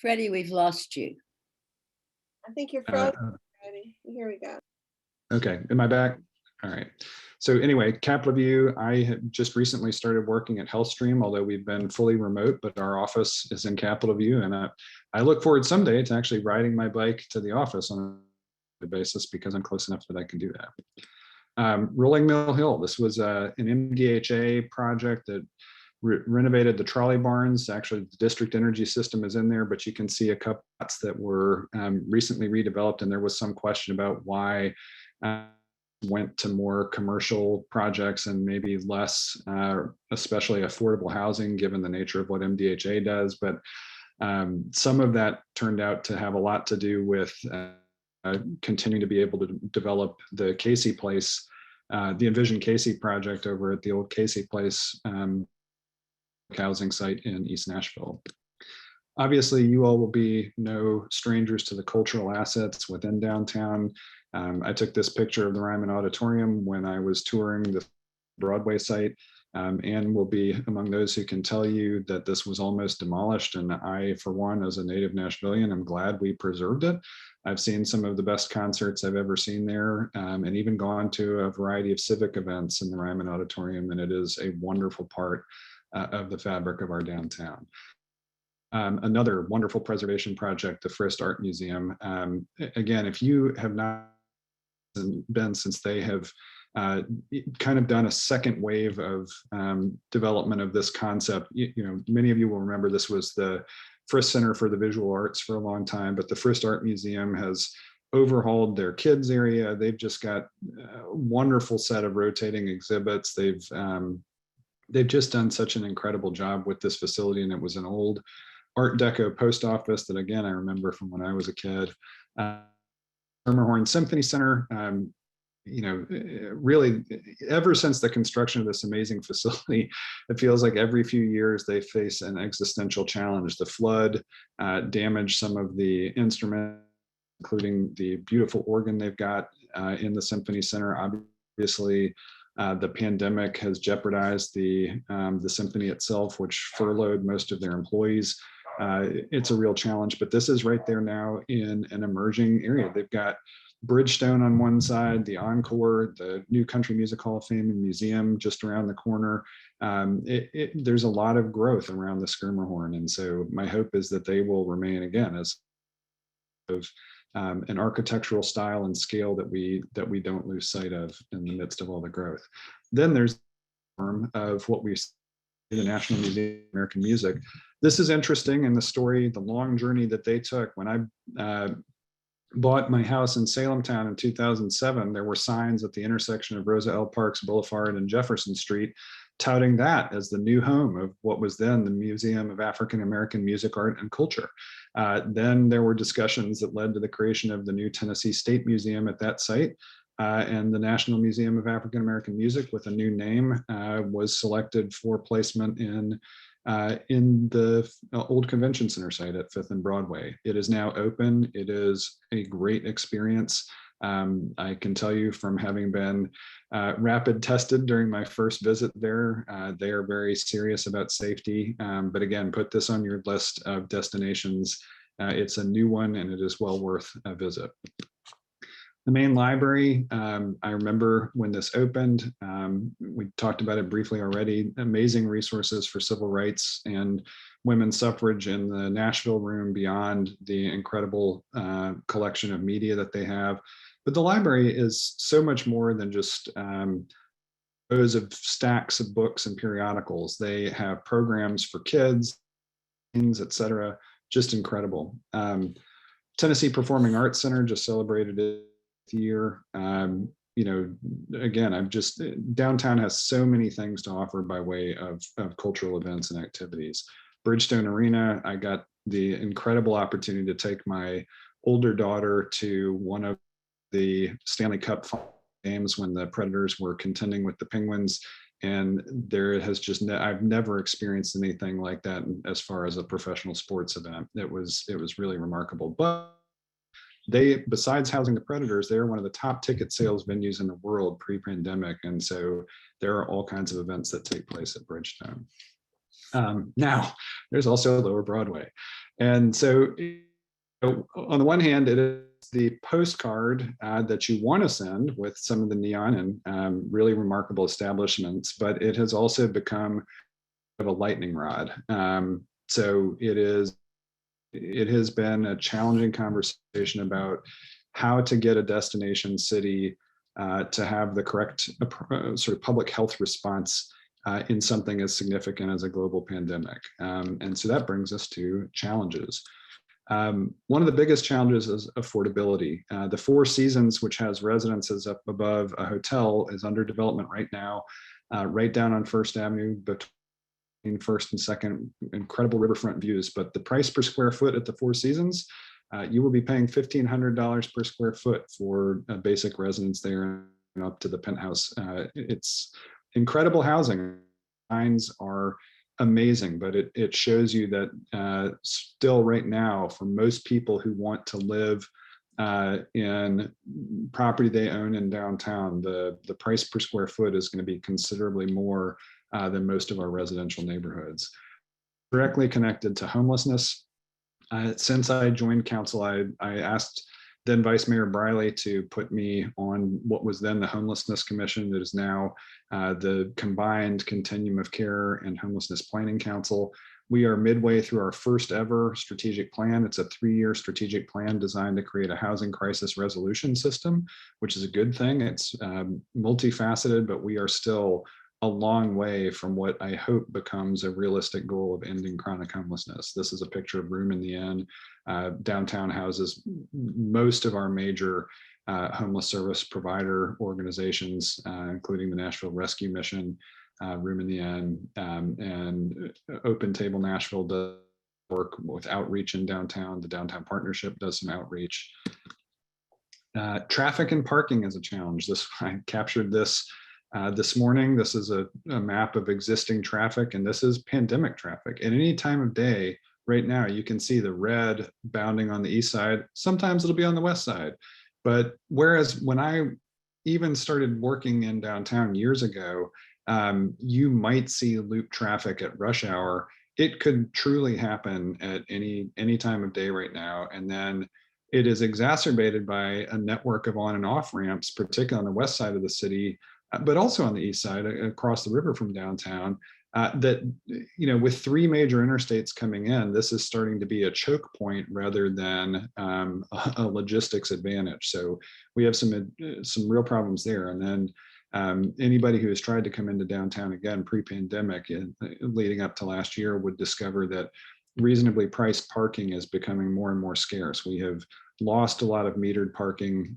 Freddie, we've lost you. I think you're frozen already. Here we go. Okay, am I back? All right. So anyway, Capitol View, I had just recently started working at HealthStream, although we've been fully remote, but our office is in Capitol View. And I look forward someday to actually riding my bike to the office on a basis, because I'm close enough that I can do that. Rolling Mill Hill, this was an MDHA project that renovated the trolley barns. Actually, the district energy system is in there, but you can see a couple spots that were recently redeveloped, and there was some question about why went to more commercial projects and maybe less, especially affordable housing, given the nature of what MDHA does. But some of that turned out to have a lot to do with continuing to be able to develop the Casey Place, the Envision Casey project over at the old Casey Place housing site in East Nashville. Obviously, you all will be no strangers to the cultural assets within downtown. I took this picture of the Ryman Auditorium when I was touring the Broadway site, and will be among those who can tell you that this was almost demolished. And I, for one, as a native Nashvillian, I'm glad we preserved it. I've seen some of the best concerts I've ever seen there, and even gone to a variety of civic events in the Ryman Auditorium, and it is a wonderful part of the fabric of our downtown. Another wonderful preservation project, the Frist Art Museum. Again, if you have not been since they have kind of done a second wave of development of this concept, many of you will remember this was the Frist Center for the Visual Arts for a long time, but the Frist Art Museum has overhauled their kids area. They've just got a wonderful set of rotating exhibits. They've just done such an incredible job with this facility, and it was an old Art Deco post office that, again, I remember from when I was a kid. Armorhorn Symphony Center, really, ever since the construction of this amazing facility, it feels like every few years they face an existential challenge. The flood damaged some of the instruments, including the beautiful organ they've got in the Symphony Center. Obviously, the pandemic has jeopardized the symphony itself, which furloughed most of their employees. It's a real challenge, but this is right there now in an emerging area. They've got Bridgestone on one side, the Encore, the new Country Music Hall of Fame and Museum just around the corner. There's a lot of growth around the Schermerhorn, and so my hope is that they will remain, again, as of an architectural style and scale that we don't lose sight of in the midst of all the growth. Then there's the form of what we see the National Museum of American Music. This is interesting in the story, the long journey that they took. When I bought my house in Salem Town in 2007, there were signs at the intersection of Rosa L. Parks Boulevard and Jefferson Street touting that as the new home of what was then the Museum of African American Music, Art, and Culture. Then there were discussions that led to the creation of the new Tennessee State Museum at that site. And the National Museum of African American Music, with a new name, was selected for placement in the old convention center site at 5th and Broadway. It is now open. It is a great experience. I can tell you from having been rapid tested during my first visit there, they are very serious about safety. But again, put this on your list of destinations. It's a new one and it is well worth a visit. The main library, I remember when this opened, we talked about it briefly already, amazing resources for civil rights and women's suffrage in the Nashville room, beyond the incredible collection of media that they have. But the library is so much more than just rows of stacks of books and periodicals. They have programs for kids, etc. Just incredible. Tennessee Performing Arts Center just celebrated it year. You know, again, downtown has so many things to offer by way of cultural events and activities. Bridgestone Arena, I got the incredible opportunity to take my older daughter to one of the Stanley Cup games when the Predators were contending with the Penguins. And there has just, I've never experienced anything like that as far as a professional sports event. It was really remarkable. But they, besides housing the Predators, they're one of the top ticket sales venues in the world pre-pandemic. And so there are all kinds of events that take place at Bridgestone. Now, there's also Lower Broadway. And so on the one hand, it is the postcard that you want to send with some of the neon and really remarkable establishments, but it has also become a lightning rod. So it has been a challenging conversation about how to get a destination city to have the correct sort of public health response in something as significant as a global pandemic. And so that brings us to challenges. One of the biggest challenges is affordability. The Four Seasons, which has residences up above a hotel, is under development right now, right down on First Avenue between First and Second, incredible riverfront views. But the price per square foot at the Four Seasons, you will be paying $1,500 per square foot for a basic residence there and up to the penthouse. It's incredible housing. Lines are amazing, but it shows you that still right now, for most people who want to live in property they own in downtown, the price per square foot is going to be considerably more than most of our residential neighborhoods. Directly connected to homelessness. Since I joined council, I asked then Vice Mayor Briley to put me on what was then the Homelessness Commission, that is now the Combined Continuum of Care and Homelessness Planning Council. We are midway through our first ever strategic plan. It's a 3-year strategic plan designed to create a housing crisis resolution system, which is a good thing. It's multifaceted, but we are still a long way from what I hope becomes a realistic goal of ending chronic homelessness. This is a picture of Room in the Inn. Downtown houses most of our major homeless service provider organizations, including the Nashville Rescue Mission, Room in the Inn, and Open Table Nashville does work with outreach in downtown. The Downtown Partnership does some outreach. Traffic and parking is a challenge. I captured this this morning. This is a map of existing traffic, and this is pandemic traffic. At any time of day, right now, you can see the red bounding on the east side. Sometimes it'll be on the west side. But whereas when I even started working in downtown years ago, you might see loop traffic at rush hour. It could truly happen at any time of day right now. And then it is exacerbated by a network of on and off ramps, particularly on the west side of the city, but also on the east side across the river from downtown, that, you know, with 3 major interstates coming in, this is starting to be a choke point rather than a logistics advantage. So we have some real problems there. And then anybody who has tried to come into downtown again pre-pandemic leading up to last year would discover that reasonably priced parking is becoming more and more scarce. We have lost a lot of metered parking,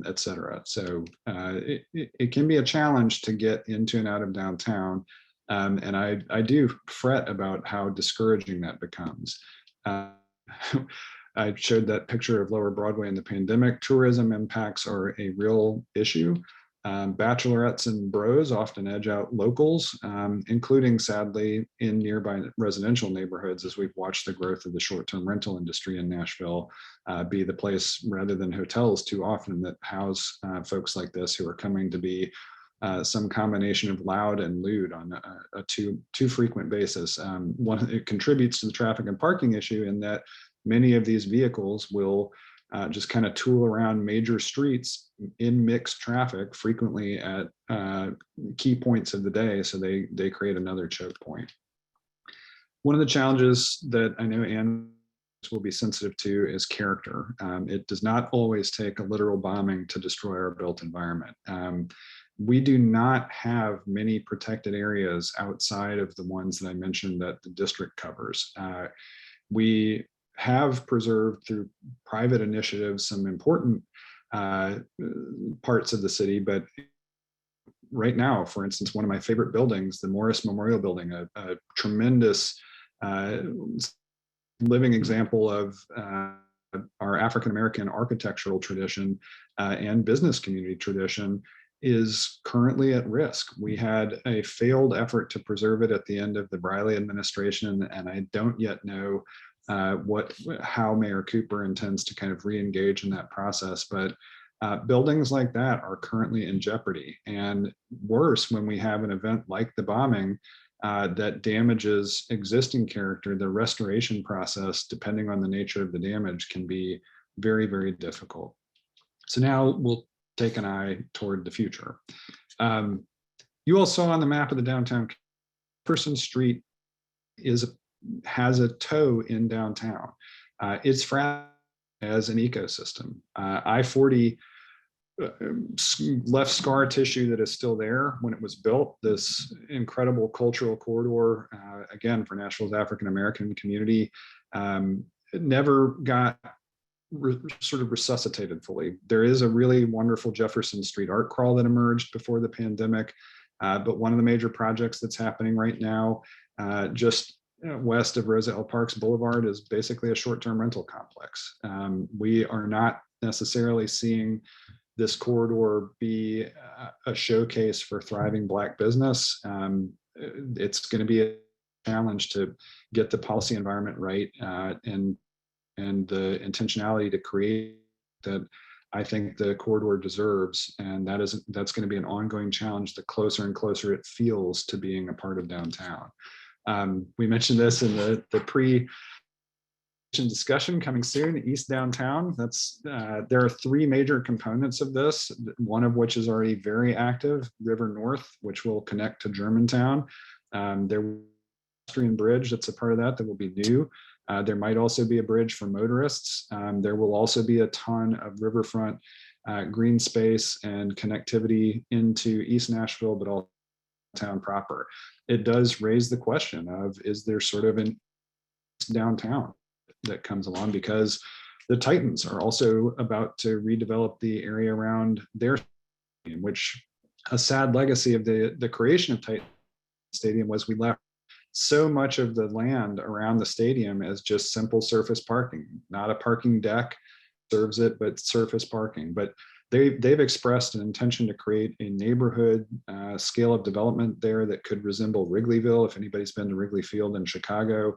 et cetera. So it can be a challenge to get into and out of downtown. And I do fret about how discouraging that becomes. I showed that picture of Lower Broadway in the pandemic. Tourism impacts are a real issue. Bachelorettes and bros often edge out locals, including, sadly, in nearby residential neighborhoods, as we've watched the growth of the short-term rental industry in Nashville be the place, rather than hotels too often, that house folks like this who are coming to be some combination of loud and lewd on a too frequent basis. It contributes to the traffic and parking issue in that many of these vehicles will just kind of tool around major streets in mixed traffic, frequently at key points of the day. So they create another choke point. One of the challenges that I know Anne will be sensitive to is character. It does not always take a literal bombing to destroy our built environment. We do not have many protected areas outside of the ones that I mentioned that the district covers. We have preserved through private initiatives some important parts of the city, but right now, for instance, one of my favorite buildings, the Morris Memorial Building, a tremendous living example of our African-American architectural tradition and business community tradition, is currently at risk. We had a failed effort to preserve it at the end of the Briley administration, and I don't yet know how Mayor Cooper intends to kind of re-engage in that process. But buildings like that are currently in jeopardy. And worse, when we have an event like the bombing that damages existing character, the restoration process, depending on the nature of the damage, can be very, very difficult. So now we'll take an eye toward the future. You all saw on the map of the downtown, Jefferson Street has a toe in downtown. It's fragile as an ecosystem. I-40 left scar tissue that is still there when it was built. This incredible cultural corridor, again, for Nashville's African-American community, it never got sort of resuscitated fully. There is a really wonderful Jefferson Street art crawl that emerged before the pandemic, but one of the major projects that's happening right now, just west of Rosa L. Parks Boulevard, is basically a short-term rental complex. We are not necessarily seeing this corridor be a showcase for thriving Black business. It's going to be a challenge to get the policy environment right, and the intentionality to create that I think the corridor deserves. And that's going to be an ongoing challenge the closer and closer it feels to being a part of downtown. We mentioned this in the discussion coming soon, East Downtown. There are three major components of this, one of which is already very active, River North, which will connect to Germantown. There will be a pedestrian bridge that's a part of that will be new. There might also be a bridge for motorists. There will also be a ton of riverfront green space and connectivity into East Nashville, but also town proper. It does raise the question of, is there sort of an downtown that comes along, because the Titans are also about to redevelop the area around their stadium, which a sad legacy of the creation of Titan Stadium was we left so much of the land around the stadium as just simple surface parking, not a parking deck serves it, but surface parking. But they've expressed an intention to create a neighborhood scale of development there that could resemble Wrigleyville. If anybody's been to Wrigley Field in Chicago,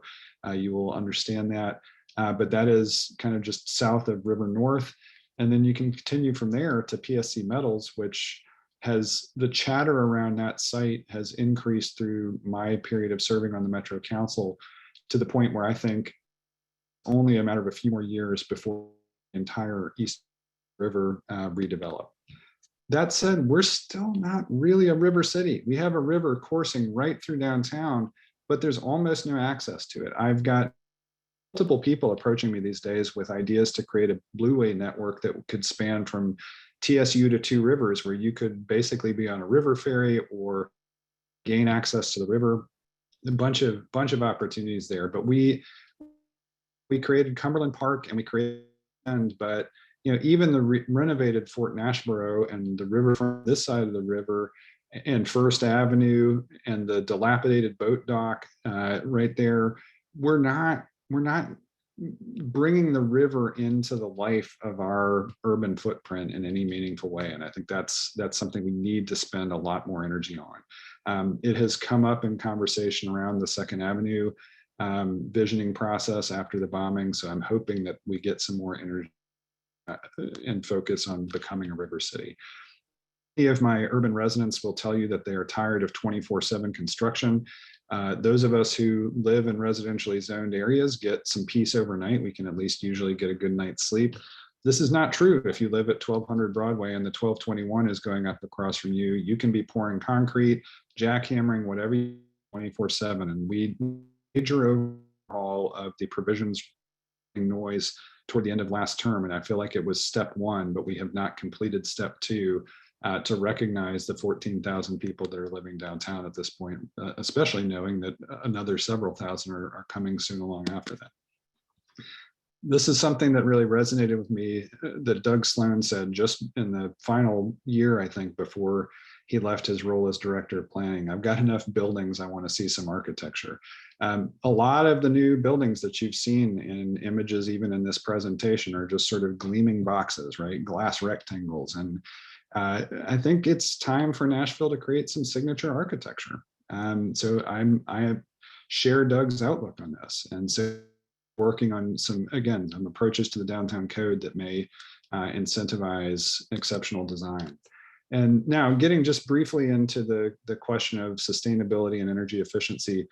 you will understand that. But that is kind of just south of River North. And then you can continue from there to PSC Metals, which has the chatter around that site has increased through my period of serving on the Metro Council to the point where I think only a matter of a few more years before the entire East River redevelop. That said, we're still not really a river city. We have a river coursing right through downtown, but there's almost no access to it. I've got multiple people approaching me these days with ideas to create a blueway network that could span from TSU to Two Rivers, where you could basically be on a river ferry or gain access to the river. A bunch of opportunities there. But we created Cumberland Park, and we created but even the renovated Fort Nashboro and the river from this side of the river and First Avenue and the dilapidated boat dock right there, we're not bringing the river into the life of our urban footprint in any meaningful way. And I think that's something we need to spend a lot more energy on. It has come up in conversation around the Second Avenue visioning process after the bombing. So I'm hoping that we get some more energy and focus on becoming a river city. Many of my urban residents will tell you that they are tired of 24/7 construction. Those of us who live in residentially zoned areas get some peace overnight. We can at least usually get a good night's sleep. This is not true if you live at 1200 Broadway and the 1221 is going up across from you. You can be pouring concrete, jackhammering, whatever, 24/7. And we major overhaul of the provisions noise toward the end of last term. And I feel like it was step one, but we have not completed step two to recognize the 14,000 people that are living downtown at this point, especially knowing that another several thousand are coming soon along after that. This is something that really resonated with me that Doug Sloan said just in the final year, I think, before he left his role as director of planning. I've got enough buildings, I want to see some architecture. A lot of the new buildings that you've seen in images, even in this presentation, are just sort of gleaming boxes, right? Glass rectangles. And I think it's time for Nashville to create some signature architecture. So I share Doug's outlook on this. And so working on some approaches to the downtown code that may incentivize exceptional design. And now getting just briefly into the question of sustainability and energy efficiency,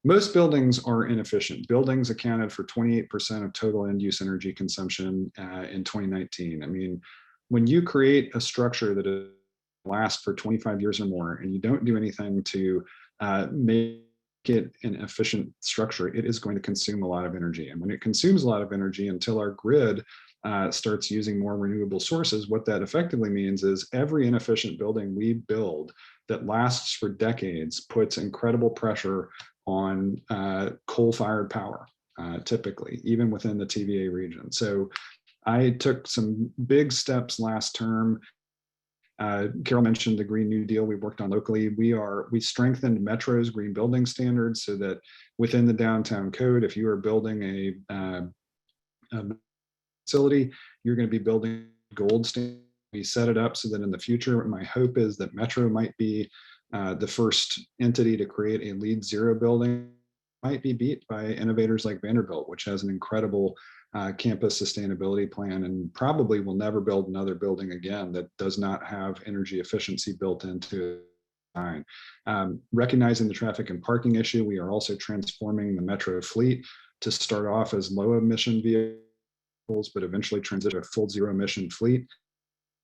most buildings are inefficient. Buildings accounted for 28% of total end use energy consumption in 2019. I mean, when you create a structure that lasts for 25 years or more, and you don't do anything to make it an efficient structure, it is going to consume a lot of energy. And when it consumes a lot of energy until our grid starts using more renewable sources, what that effectively means is every inefficient building we build that lasts for decades puts incredible pressure on coal-fired power, typically, even within the TVA region. So I took some big steps last term. Carol mentioned the Green New Deal we worked on locally. We strengthened Metro's green building standards so that within the downtown code, if you are building a facility, you're going to be building gold standard. We set it up so that in the future, my hope is that Metro might be the first entity to create a LEED Zero building, might be beat by innovators like Vanderbilt, which has an incredible campus sustainability plan and probably will never build another building again that does not have energy efficiency built into it. Recognizing the traffic and parking issue, we are also transforming the Metro fleet to start off as low emission vehicles, but eventually transition to a full zero emission fleet.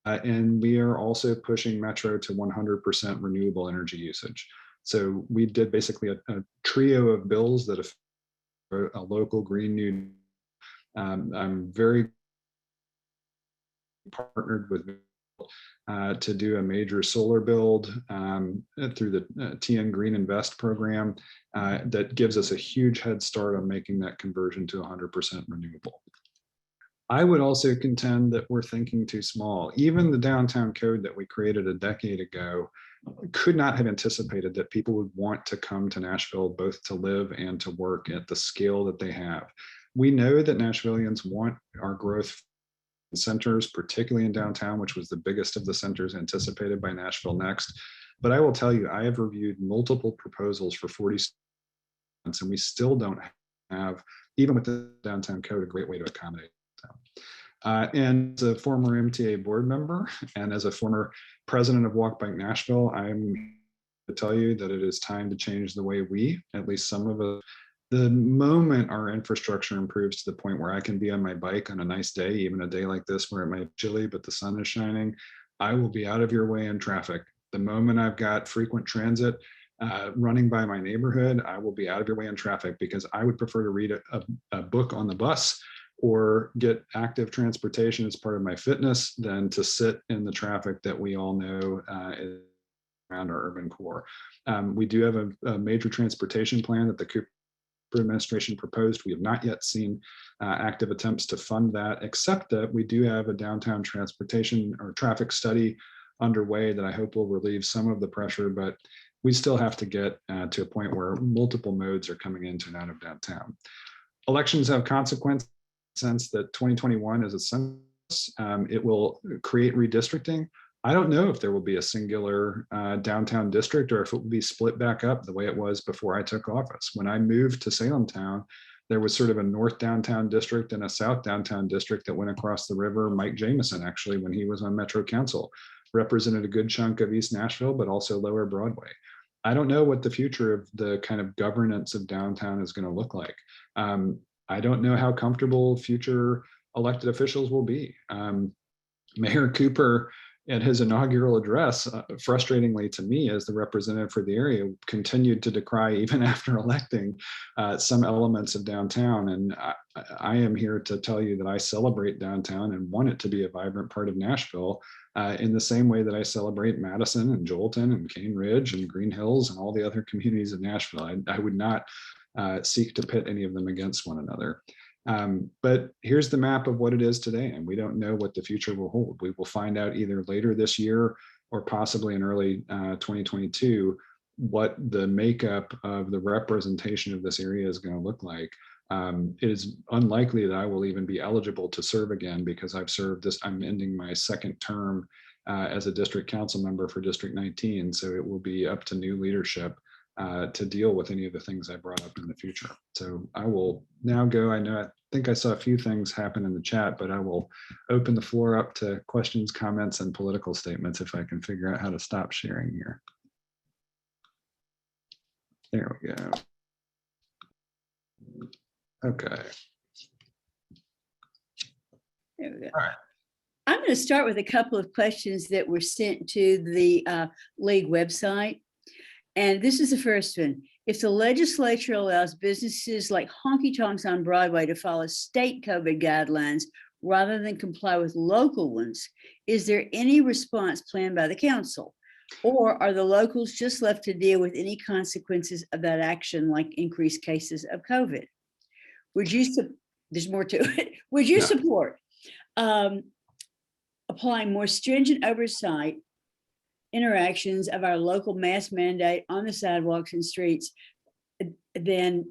And we are also pushing Metro to 100% renewable energy usage. So we did basically a trio of bills that affect a local Green New. I'm very partnered with to do a major solar build through the TN Green Invest program that gives us a huge head start on making that conversion to 100% renewable. I would also contend that we're thinking too small. Even the downtown code that we created a decade ago could not have anticipated that people would want to come to Nashville both to live and to work at the scale that they have. We know that Nashvillians want our growth centers, particularly in downtown, which was the biggest of the centers anticipated by Nashville Next. But I will tell you, I have reviewed multiple proposals for 40 months, and we still don't have, even with the downtown code, a great way to accommodate them. And as a former MTA board member and as a former president of Walk Bike Nashville, I'm to tell you that it is time to change the way we, at least some of us, the moment our infrastructure improves to the point where I can be on my bike on a nice day, even a day like this where it might be chilly, but the sun is shining, I will be out of your way in traffic. The moment I've got frequent transit running by my neighborhood, I will be out of your way in traffic because I would prefer to read a book on the bus or get active transportation as part of my fitness than to sit in the traffic that we all know is around our urban core. We do have a major transportation plan that the administration proposed. We have not yet seen active attempts to fund that, except that we do have a downtown transportation or traffic study underway that I hope will relieve some of the pressure, but we still have to get to a point where multiple modes are coming into and out of downtown. Elections have consequences in the sense that 2021 is a census. It will create redistricting. I don't know if there will be a singular downtown district or if it will be split back up the way it was before I took office. When I moved to Salem Town, there was sort of a north downtown district and a south downtown district that went across the river. Mike Jameson, actually, when he was on Metro Council, represented a good chunk of East Nashville, but also Lower Broadway. I don't know what the future of the kind of governance of downtown is going to look like. I don't know how comfortable future elected officials will be. Mayor Cooper, at his inaugural address, frustratingly to me as the representative for the area, continued to decry, even after electing, some elements of downtown. And I am here to tell you that I celebrate downtown and want it to be a vibrant part of Nashville in the same way that I celebrate Madison and Joelton and Cane Ridge and Green Hills and all the other communities of Nashville. I would not seek to pit any of them against one another. But here's the map of what it is today, and we don't know what the future will hold. We will find out either later this year or possibly in early 2022 what the makeup of the representation of this area is going to look like. It is unlikely that I will even be eligible to serve again because I've served this. I'm ending my second term as a district council member for District 19, so it will be up to new leadership to deal with any of the things I brought up in the future. So I will now go. I think I saw a few things happen in the chat, but I will open the floor up to questions, comments, and political statements if I can figure out how to stop sharing here. There we go. Okay. There we go. All right. I'm going to start with a couple of questions that were sent to the league website. And this is the first one. If the legislature allows businesses like honky tonks on Broadway to follow state COVID guidelines rather than comply with local ones, is there any response planned by the council? Or are the locals just left to deal with any consequences of that action, like increased cases of COVID? Would you, there's more to it. Would you support applying more stringent oversight interactions of our local mask mandate on the sidewalks and streets than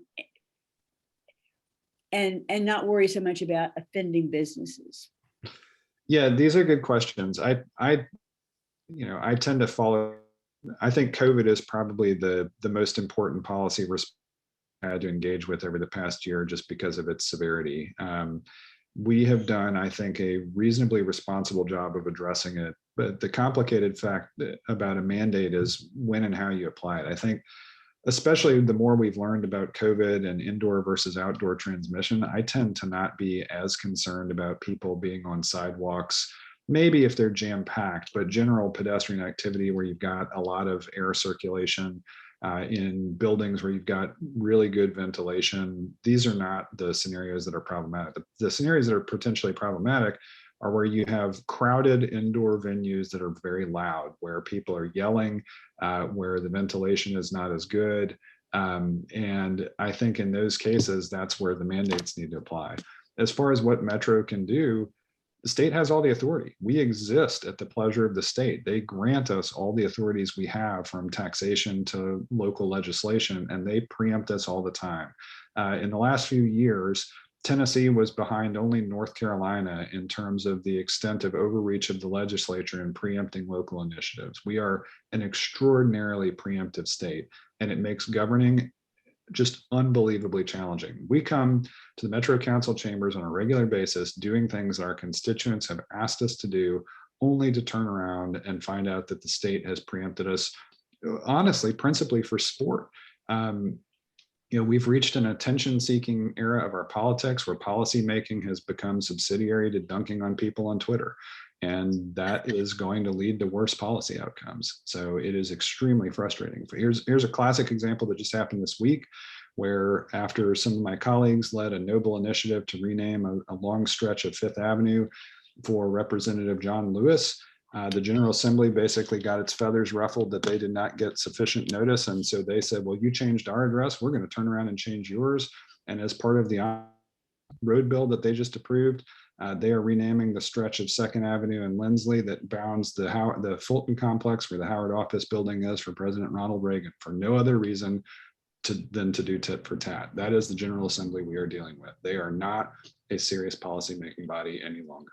and not worry so much about offending businesses? Yeah, these are good questions. I tend to follow. I think COVID is probably the most important policy response I had to engage with over the past year, just because of its severity. We have done, I think, a reasonably responsible job of addressing it. But the complicated fact about a mandate is when and how you apply it. I think, especially the more we've learned about COVID and indoor versus outdoor transmission, I tend to not be as concerned about people being on sidewalks, maybe if they're jam-packed, but general pedestrian activity where you've got a lot of air circulation in buildings where you've got really good ventilation. These are not the scenarios that are problematic. The scenarios that are potentially problematic are where you have crowded indoor venues that are very loud, where people are yelling, where the ventilation is not as good. And I think in those cases, that's where the mandates need to apply. As far as what Metro can do, the state has all the authority. We exist at the pleasure of the state. They grant us all the authorities we have, from taxation to local legislation, and they preempt us all the time. In the last few years, Tennessee was behind only North Carolina in terms of the extent of overreach of the legislature in preempting local initiatives. We are an extraordinarily preemptive state, and it makes governing just unbelievably challenging. We come to the Metro Council chambers on a regular basis, doing things that our constituents have asked us to do, only to turn around and find out that the state has preempted us, honestly, principally for sport. We've reached an attention-seeking era of our politics where policymaking has become subsidiary to dunking on people on Twitter. And that is going to lead to worse policy outcomes. So it is extremely frustrating. Here's a classic example that just happened this week, where after some of my colleagues led a noble initiative to rename a long stretch of Fifth Avenue for Representative John Lewis, The General Assembly basically got its feathers ruffled that they did not get sufficient notice. And so they said, well, you changed our address, we're going to turn around and change yours. And as part of the road bill that they just approved, they are renaming the stretch of 2nd Avenue and Lindsley that bounds the Fulton complex where the Howard office building is for President Ronald Reagan for no other reason than to do tit for tat. That is the General Assembly we are dealing with. They are not a serious policymaking body any longer.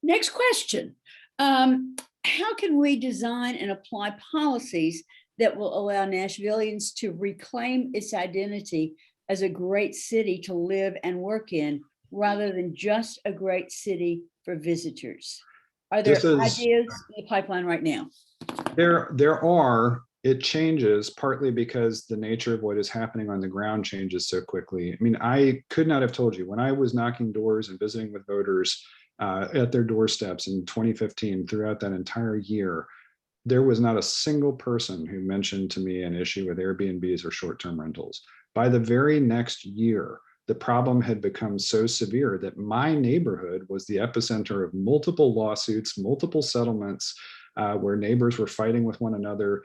Next question. How can we design and apply policies that will allow Nashvillians to reclaim its identity as a great city to live and work in, rather than just a great city for visitors? Are there ideas in the pipeline right now? There are. It changes partly because the nature of what is happening on the ground changes so quickly. I mean, I could not have told you when I was knocking doors and visiting with voters at their doorsteps in 2015, throughout that entire year, there was not a single person who mentioned to me an issue with Airbnbs or short-term rentals. By the very next year, the problem had become so severe that my neighborhood was the epicenter of multiple lawsuits, multiple settlements, where neighbors were fighting with one another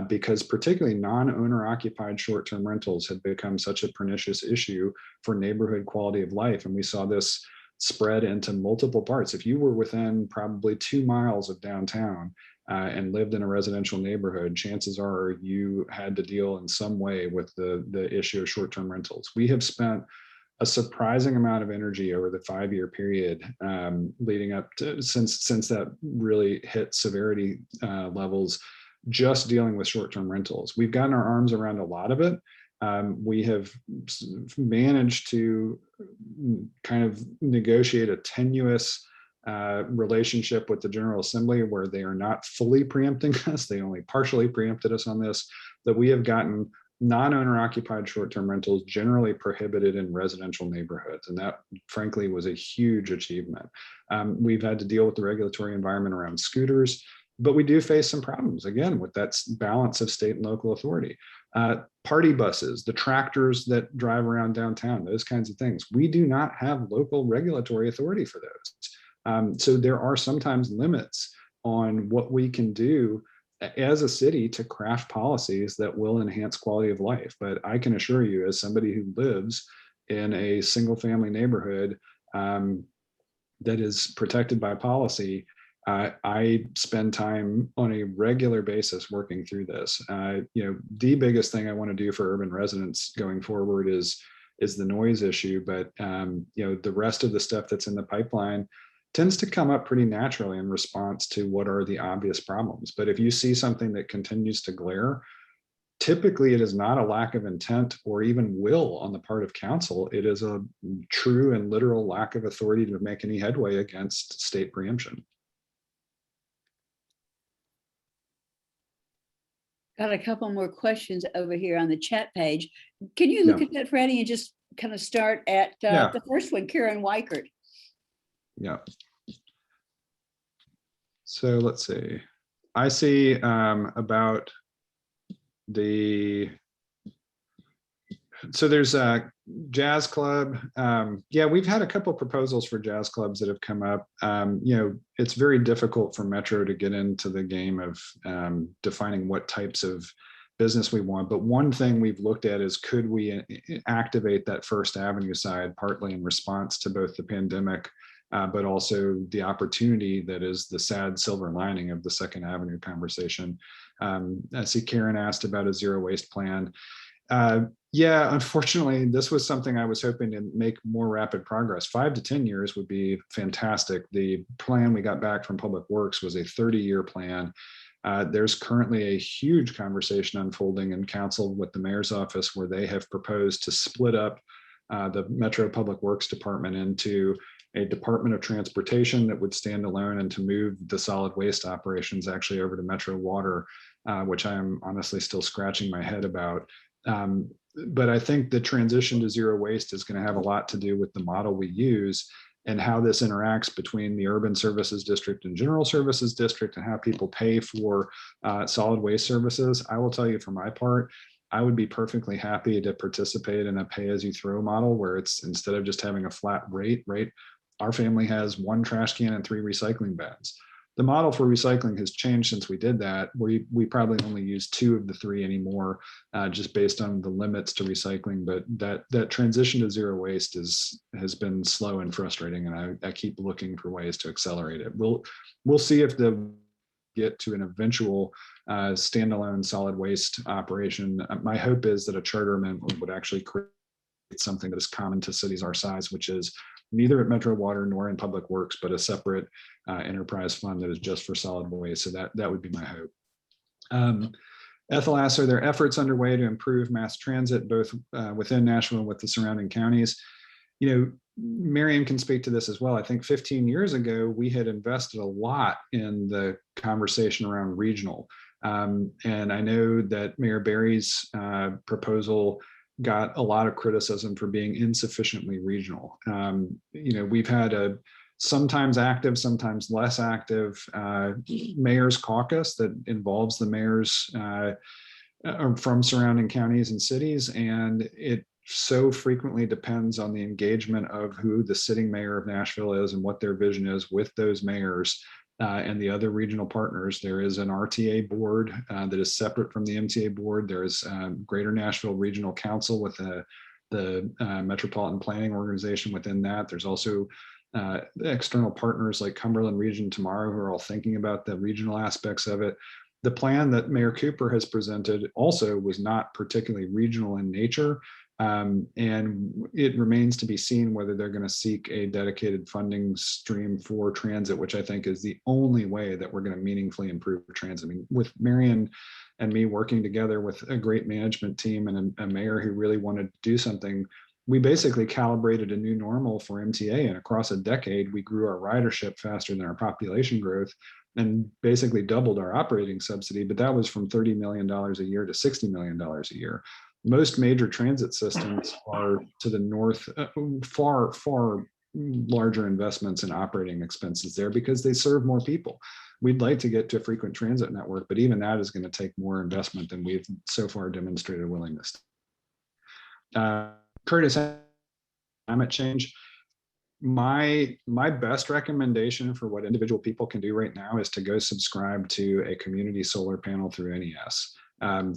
because particularly non-owner occupied short-term rentals had become such a pernicious issue for neighborhood quality of life. And we saw this spread into multiple parts. If you were within probably 2 miles of downtown and lived in a residential neighborhood, chances are you had to deal in some way with the issue of short-term rentals. We have spent a surprising amount of energy over the 5-year period leading up to since that really hit severity levels, just dealing with short-term rentals. We've gotten our arms around a lot of it. We have managed to kind of negotiate a tenuous relationship with the General Assembly where they are not fully preempting us. They only partially preempted us on this, that we have gotten non-owner occupied short-term rentals generally prohibited in residential neighborhoods. And that frankly was a huge achievement. We've had to deal with the regulatory environment around scooters, but we do face some problems, again, with that balance of state and local authority. Party buses, the tractors that drive around downtown, those kinds of things. We do not have local regulatory authority for those. So there are sometimes limits on what we can do as a city to craft policies that will enhance quality of life. But I can assure you, as somebody who lives in a single family neighborhood that is protected by policy, I spend time on a regular basis working through this. The biggest thing I want to do for urban residents going forward is the noise issue, but the rest of the stuff that's in the pipeline tends to come up pretty naturally in response to what are the obvious problems. But if you see something that continues to glare, typically it is not a lack of intent or even will on the part of council. It is a true and literal lack of authority to make any headway against state preemption. Got a couple more questions over here on the chat page. Can you look at that, Freddie, and just kind of start at the first one, Karen Weichert? Yeah. So let's see. I see about so there's a jazz club. We've had a couple of proposals for jazz clubs that have come up. It's very difficult for Metro to get into the game of defining what types of business we want. But one thing we've looked at is, could we activate that First Avenue side, partly in response to both the pandemic, but also the opportunity that is the sad silver lining of the Second Avenue conversation. I see Karen asked about a zero waste plan. Unfortunately, this was something I was hoping to make more rapid progress. 5 to 10 years would be fantastic. The plan we got back from Public Works was a 30-year plan. There's currently a huge conversation unfolding in council with the mayor's office, where they have proposed to split up the Metro Public Works Department into a Department of Transportation that would stand alone, and to move the solid waste operations actually over to Metro Water, which I'm honestly still scratching my head about. But I think the transition to zero waste is going to have a lot to do with the model we use and how this interacts between the urban services district and general services district, and how people pay for solid waste services. I will tell you, for my part, I would be perfectly happy to participate in a pay-as-you-throw model, where it's, instead of just having a flat rate, our family has 1 trash can and 3 recycling bins. The model for recycling has changed since we did that. We probably only use 2 of the 3 anymore, just based on the limits to recycling. But that transition to zero waste has been slow and frustrating, and I keep looking for ways to accelerate it. We'll see if the get to an eventual standalone solid waste operation. My hope is that a charter amendment would actually create something that is common to cities our size, which is neither at Metro Water nor in Public Works, but a separate enterprise fund that is just for solid waste. So that would be my hope. Ethel asks, are there efforts underway to improve mass transit, both within Nashville and with the surrounding counties? You know, Marion can speak to this as well. I think 15 years ago, we had invested a lot in the conversation around regional. And I know that Mayor Berry's proposal got a lot of criticism for being insufficiently regional. You know, we've had a sometimes active, sometimes less active mayor's caucus that involves the mayors from surrounding counties and cities. And it so frequently depends on the engagement of who the sitting mayor of Nashville is and what their vision is with those mayors and the other regional partners. There is an RTA board that is separate from the MTA board. There is Greater Nashville Regional Council with the Metropolitan Planning Organization within that. There's also external partners like Cumberland Region Tomorrow, who are all thinking about the regional aspects of it. The plan that Mayor Cooper has presented also was not particularly regional in nature. And it remains to be seen whether they're going to seek a dedicated funding stream for transit, which I think is the only way that we're going to meaningfully improve transit. I mean, with Marion and me working together with a great management team and a mayor who really wanted to do something, we basically calibrated a new normal for MTA, and across a decade, we grew our ridership faster than our population growth and basically doubled our operating subsidy. But that was from $30 million a year to $60 million a year. Most major transit systems are to the north, far larger investments in operating expenses there because they serve more people. We'd like to get to a frequent transit network, but even that is going to take more investment than we've so far demonstrated willingness. Curtis, climate change. My best recommendation for what individual people can do right now is to go subscribe to a community solar panel through NES.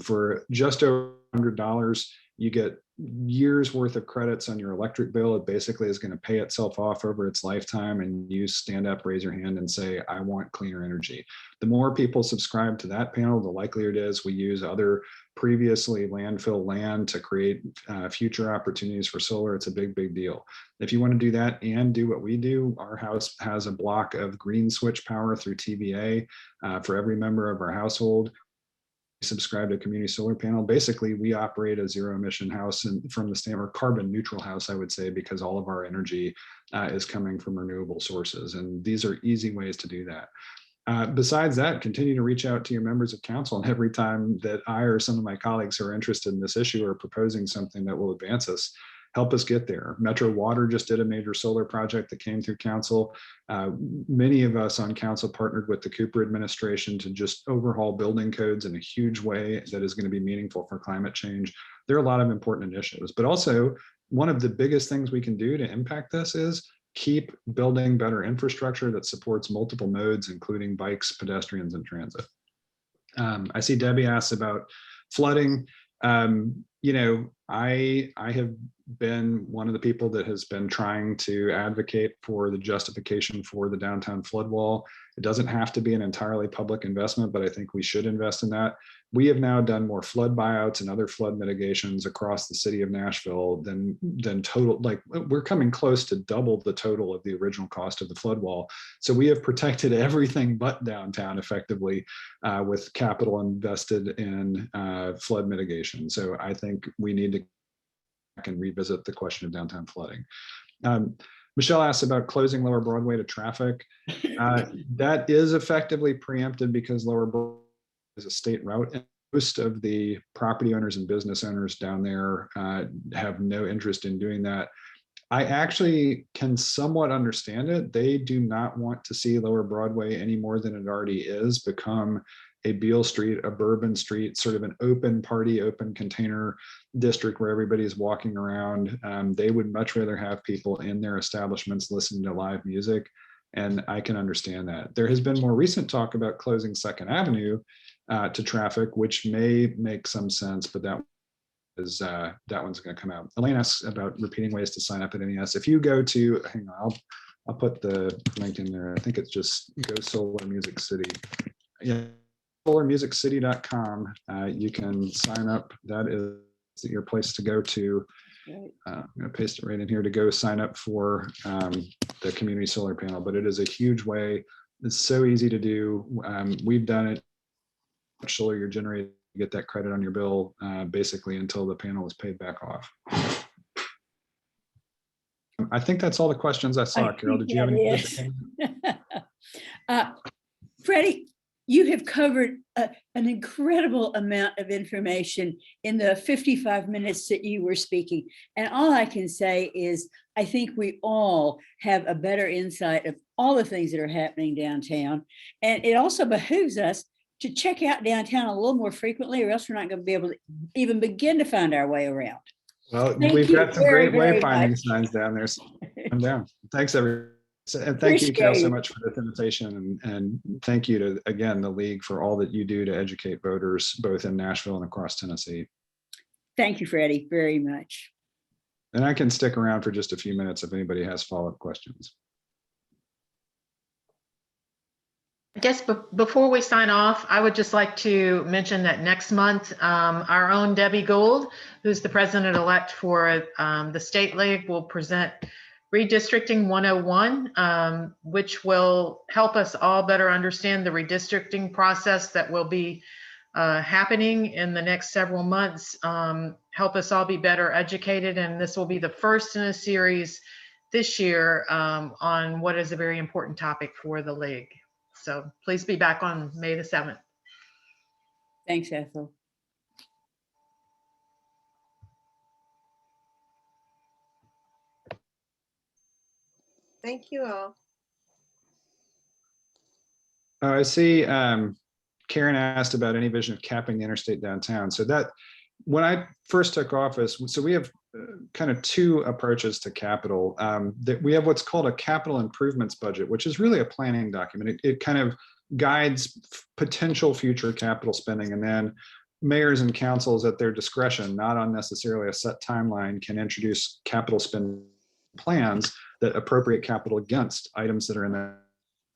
For just over $100, you get years worth of credits on your electric bill. It basically is going to pay itself off over its lifetime, and you stand up, raise your hand and say, I want cleaner energy. The more people subscribe to that panel, the likelier it is we use other previously landfill land to create future opportunities for solar. It's a big, big deal. If you want to do that and do what we do, our house has a block of green switch power through TVA for every member of our household. Subscribe to a community solar panel. Basically, we operate a zero emission house, and from the standard carbon neutral house, I would say, because all of our energy is coming from renewable sources. And these are easy ways to do that. Besides that, continue to reach out to your members of council. And every time that I or some of my colleagues who are interested in this issue are proposing something that will advance us, help us get there. Metro Water just did a major solar project that came through council. Many of us on council partnered with the Cooper administration to just overhaul building codes in a huge way that is going to be meaningful for climate change. There are a lot of important initiatives, but also one of the biggest things we can do to impact this is keep building better infrastructure that supports multiple modes, including bikes, pedestrians, and transit. I see Debbie asks about flooding. You know, I have been one of the people that has been trying to advocate for the justification for the downtown flood wall. It doesn't have to be an entirely public investment, but I think we should invest in that. We have now done more flood buyouts and other flood mitigations across the city of Nashville than total, like we're coming close to double the total of the original cost of the flood wall. So we have protected everything but downtown effectively with capital invested in flood mitigation. So I think we need to revisit the question of downtown flooding. Michelle asked about closing Lower Broadway to traffic. That is effectively preempted because Lower Broadway is a state route, and most of the property owners and business owners down there have no interest in doing that. I actually can somewhat understand it. They do not want to see Lower Broadway any more than it already is become a Beale Street, a Bourbon Street, sort of an open party, open container district where everybody is walking around. They would much rather have people in their establishments listening to live music. And I can understand that. There has been more recent talk about closing 2nd Avenue to traffic, which may make some sense, but that one's going to come out. Elaine asks about repeating ways to sign up at NES. If you go to, hang on, I'll put the link in there. I think it's just Go Solar Music City. Yeah, solarmusiccity.com. You can sign up. That is your place to go to. I'm going to paste it right in here to go sign up for the community solar panel, but it is a huge way. It's so easy to do. We've done it. Solar you're generating, you get that credit on your bill basically until the panel is paid back off. I think that's all the questions I saw. Carol, did you have any? Freddie, you have covered an incredible amount of information in the 55 minutes that you were speaking. And all I can say is, I think we all have a better insight of all the things that are happening downtown. And it also behooves us to check out downtown a little more frequently, or else we're not going to be able to even begin to find our way around. Well, Thank we've you got some very, great very wayfinding much. signs down there. So come down. Thanks, everyone. And thank you, Carol, so much for this invitation. And thank you to, again, the League for all that you do to educate voters, both in Nashville and across Tennessee. Thank you, Freddie, very much. And I can stick around for just a few minutes if anybody has follow-up questions. I guess before we sign off, I would just like to mention that next month, our own Debbie Gould, who's the president-elect for the State League, will present Redistricting 101, which will help us all better understand the redistricting process that will be happening in the next several months, help us all be better educated. And this will be the first in a series this year on what is a very important topic for the League. So please be back on May the 7th. Thanks, Ethel. Thank you all. I see Karen asked about any vision of capping the interstate downtown. So that when I first took office, so we have kind of two approaches to capital. That we have what's called a capital improvements budget, which is really a planning document. It kind of guides potential future capital spending, and then mayors and councils at their discretion, not on necessarily a set timeline, can introduce capital spend plans that appropriate capital against items that are in the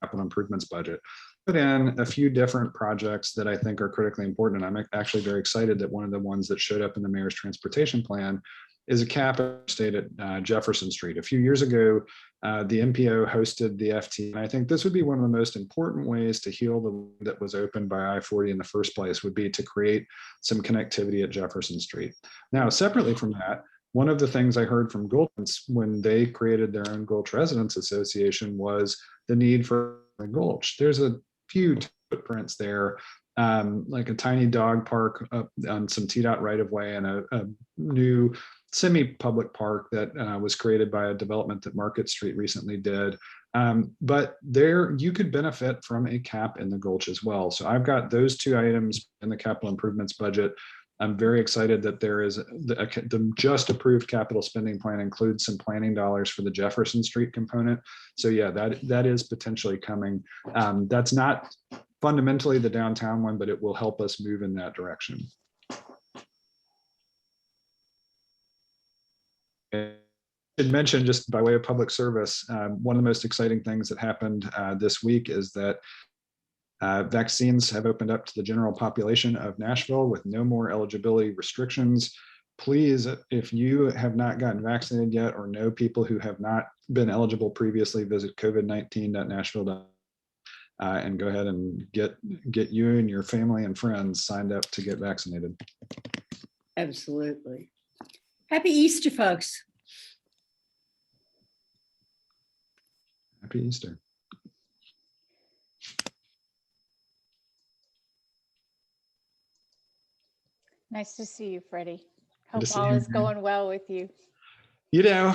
capital improvements budget. Put in a few different projects that I think are critically important. And I'm actually very excited that one of the ones that showed up in the mayor's transportation plan is a cap state at Jefferson Street. A few years ago, the MPO hosted the FT. And I think this would be one of the most important ways to heal the that was opened by I-40 in the first place, would be to create some connectivity at Jefferson Street. Now, separately from that, one of the things I heard from Gulch when they created their own Gulch Residents Association was the need for a Gulch. There's a few footprints there, like a tiny dog park up on some TDOT right-of-way and a new semi-public park that was created by a development that Market Street recently did. But there you could benefit from a cap in the Gulch as well. So I've got those two items in the capital improvements budget. I'm very excited that there is the just approved capital spending plan includes some planning dollars for the Jefferson Street component. So yeah, that is potentially coming. That's not fundamentally the downtown one, but it will help us move in that direction. I should mention, just by way of public service, one of the most exciting things that happened this week is that vaccines have opened up to the general population of Nashville with no more eligibility restrictions. Please, if you have not gotten vaccinated yet or know people who have not been eligible previously, visit covid19.nashville.com and go ahead and get you and your family and friends signed up to get vaccinated. Absolutely. Happy Easter, folks. Happy Easter. Nice to see you, Freddie. Good Hope to see all you is again. going well with you. You know,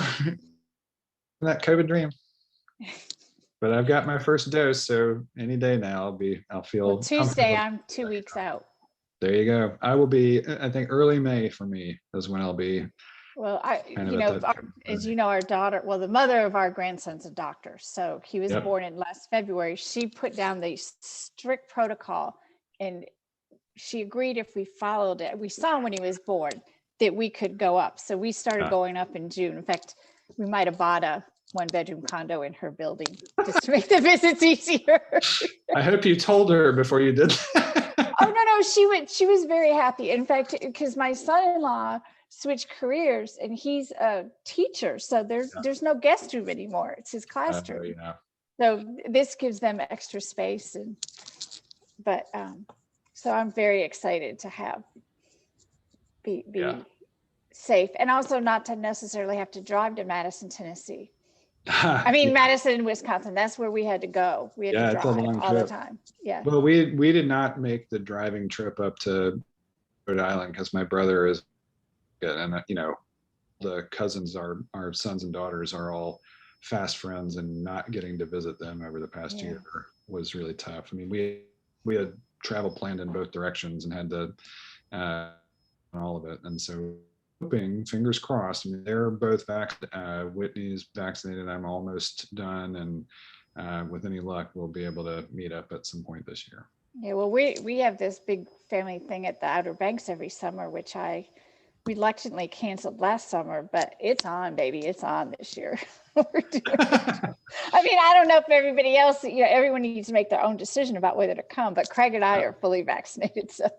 that COVID dream. but I've got my first dose, so any day now I'll feel Well, Tuesday, comfortable. I'm 2 weeks out. There you go. I will be, I think early May for me is when I'll be. Well, Kind of you at know, that as you know, our daughter, well, the mother of our grandson's a doctor. So he was Yep. born in last February. She put down the strict protocol, and she agreed if we followed it, we saw when he was born that we could go up. So we started going up in June. In fact, we might have bought a 1-bedroom condo in her building just to make the visits easier. I hope you told her before you did that. Oh, no, she was very happy. In fact, because my son-in-law switched careers and he's a teacher. So there's no guest room anymore. It's his classroom. Yeah. So this gives them extra space. So I'm very excited to be safe, and also not to necessarily have to drive to Madison, Tennessee. I mean, Madison, Wisconsin, that's where we had to go. We had to it's a drive long all the trip. time. Yeah. Well, we did not make the driving trip up to Rhode Island because my brother is good, and the cousins, our sons and daughters, are all fast friends, and not getting to visit them over the past year was really tough. I mean, we had travel planned in both directions and had to all of it, and so hoping, fingers crossed. I mean, they're both vaccinated. Whitney's vaccinated. I'm almost done, and with any luck, we'll be able to meet up at some point this year. Yeah, well, we have this big family thing at the Outer Banks every summer, which I reluctantly canceled last summer, but it's on, baby. It's on this year. We're doing it. I mean, I don't know if everybody else, everyone needs to make their own decision about whether to come, but Craig and I are fully vaccinated, so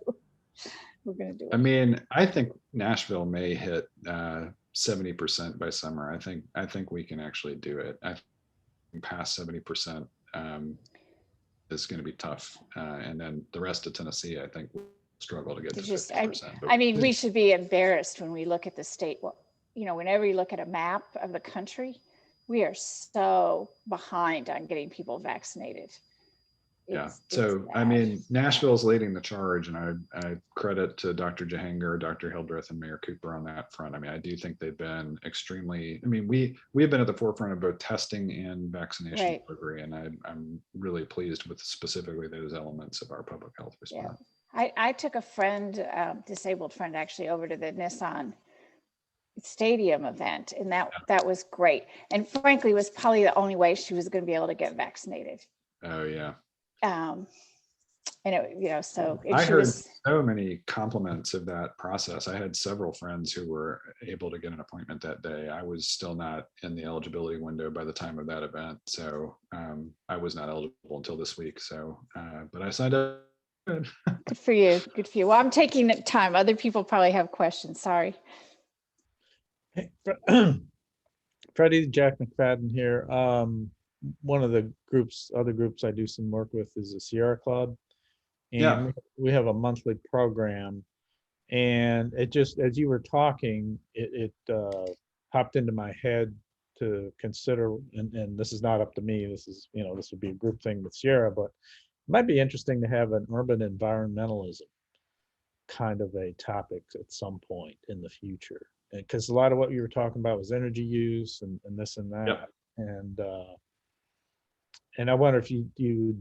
we're going to do it. I mean, I think Nashville may hit 70% by summer. I think we can actually do it. I think past 70% is going to be tough, and then the rest of Tennessee, I think, will struggle to get to 50%. I mean, we should be embarrassed when we look at the state. Well, whenever you look at a map of the country, we are so behind on getting people vaccinated. So I mean, Nashville's leading the charge, and I credit to Dr. Jahangir, Dr. Hildreth, and Mayor Cooper on that front. I mean, I do think they've been extremely. I mean, we have been at the forefront of both testing and vaccination delivery, and I'm really pleased with specifically those elements of our public health response. Yeah. I took a friend, disabled friend, actually over to the Nissan Stadium event, and that was great. And frankly, it was probably the only way she was going to be able to get vaccinated. Oh yeah. And it, so I heard so many compliments of that process. I had several friends who were able to get an appointment that day. I was still not in the eligibility window by the time of that event, so I was not eligible until this week. So, but I signed up. Good for you. Good for you. Well, I'm taking time. Other people probably have questions. Sorry. Hey, Freddie, Jack McFadden here. One of the other groups I do some work with is the Sierra Club. And we have a monthly program. And it just, as you were talking, it popped into my head to consider, and this is not up to me, this is, this would be a group thing with Sierra, but it might be interesting to have an urban environmentalism kind of a topic at some point in the future. Because a lot of what you were talking about was energy use and this and that. And I wonder if you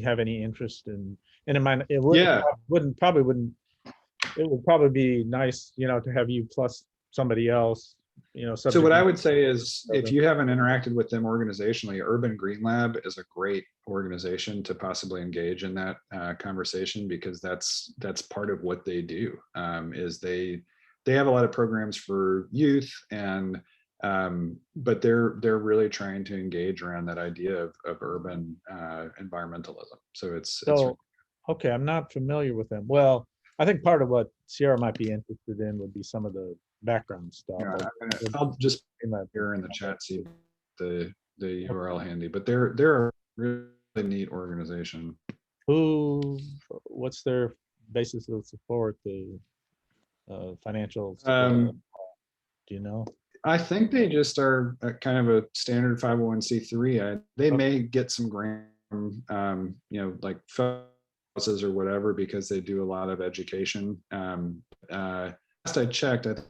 have any interest in it. It would probably be nice, to have you plus somebody else, So what I would say is, if you haven't interacted with them organizationally, Urban Green Lab is a great organization to possibly engage in that conversation, because that's part of what they do. Is they have a lot of programs for youth, and but they're really trying to engage around that idea of urban environmentalism. So it's okay. I'm not familiar with them. Well, I think part of what Sierra might be interested in would be some of the background stuff. Yeah, I'll just here in the chat see the URL handy, but they're a really neat organization. What's their basis of support? The financial support? Do you know? I think they just are kind of a standard 501c3. They may get some grant from, like houses or whatever, because they do a lot of education. Last I checked, I think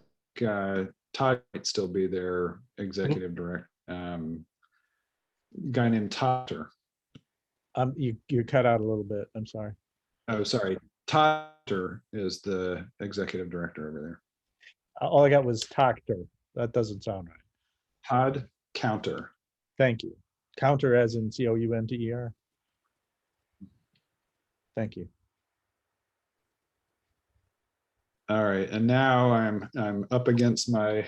Todd might still be their executive director. guy named Totter. You cut out a little bit. I'm sorry. Oh, sorry. Totter is the executive director over there. All I got was Tactor. That doesn't sound right. Todd Counter. Thank you. Counter as in Counter. Thank you. All right, and now I'm up against my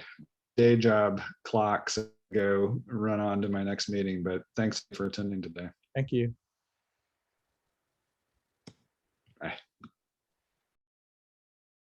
day job clock, so I go run on to my next meeting. But thanks for attending today. Thank you. Bye.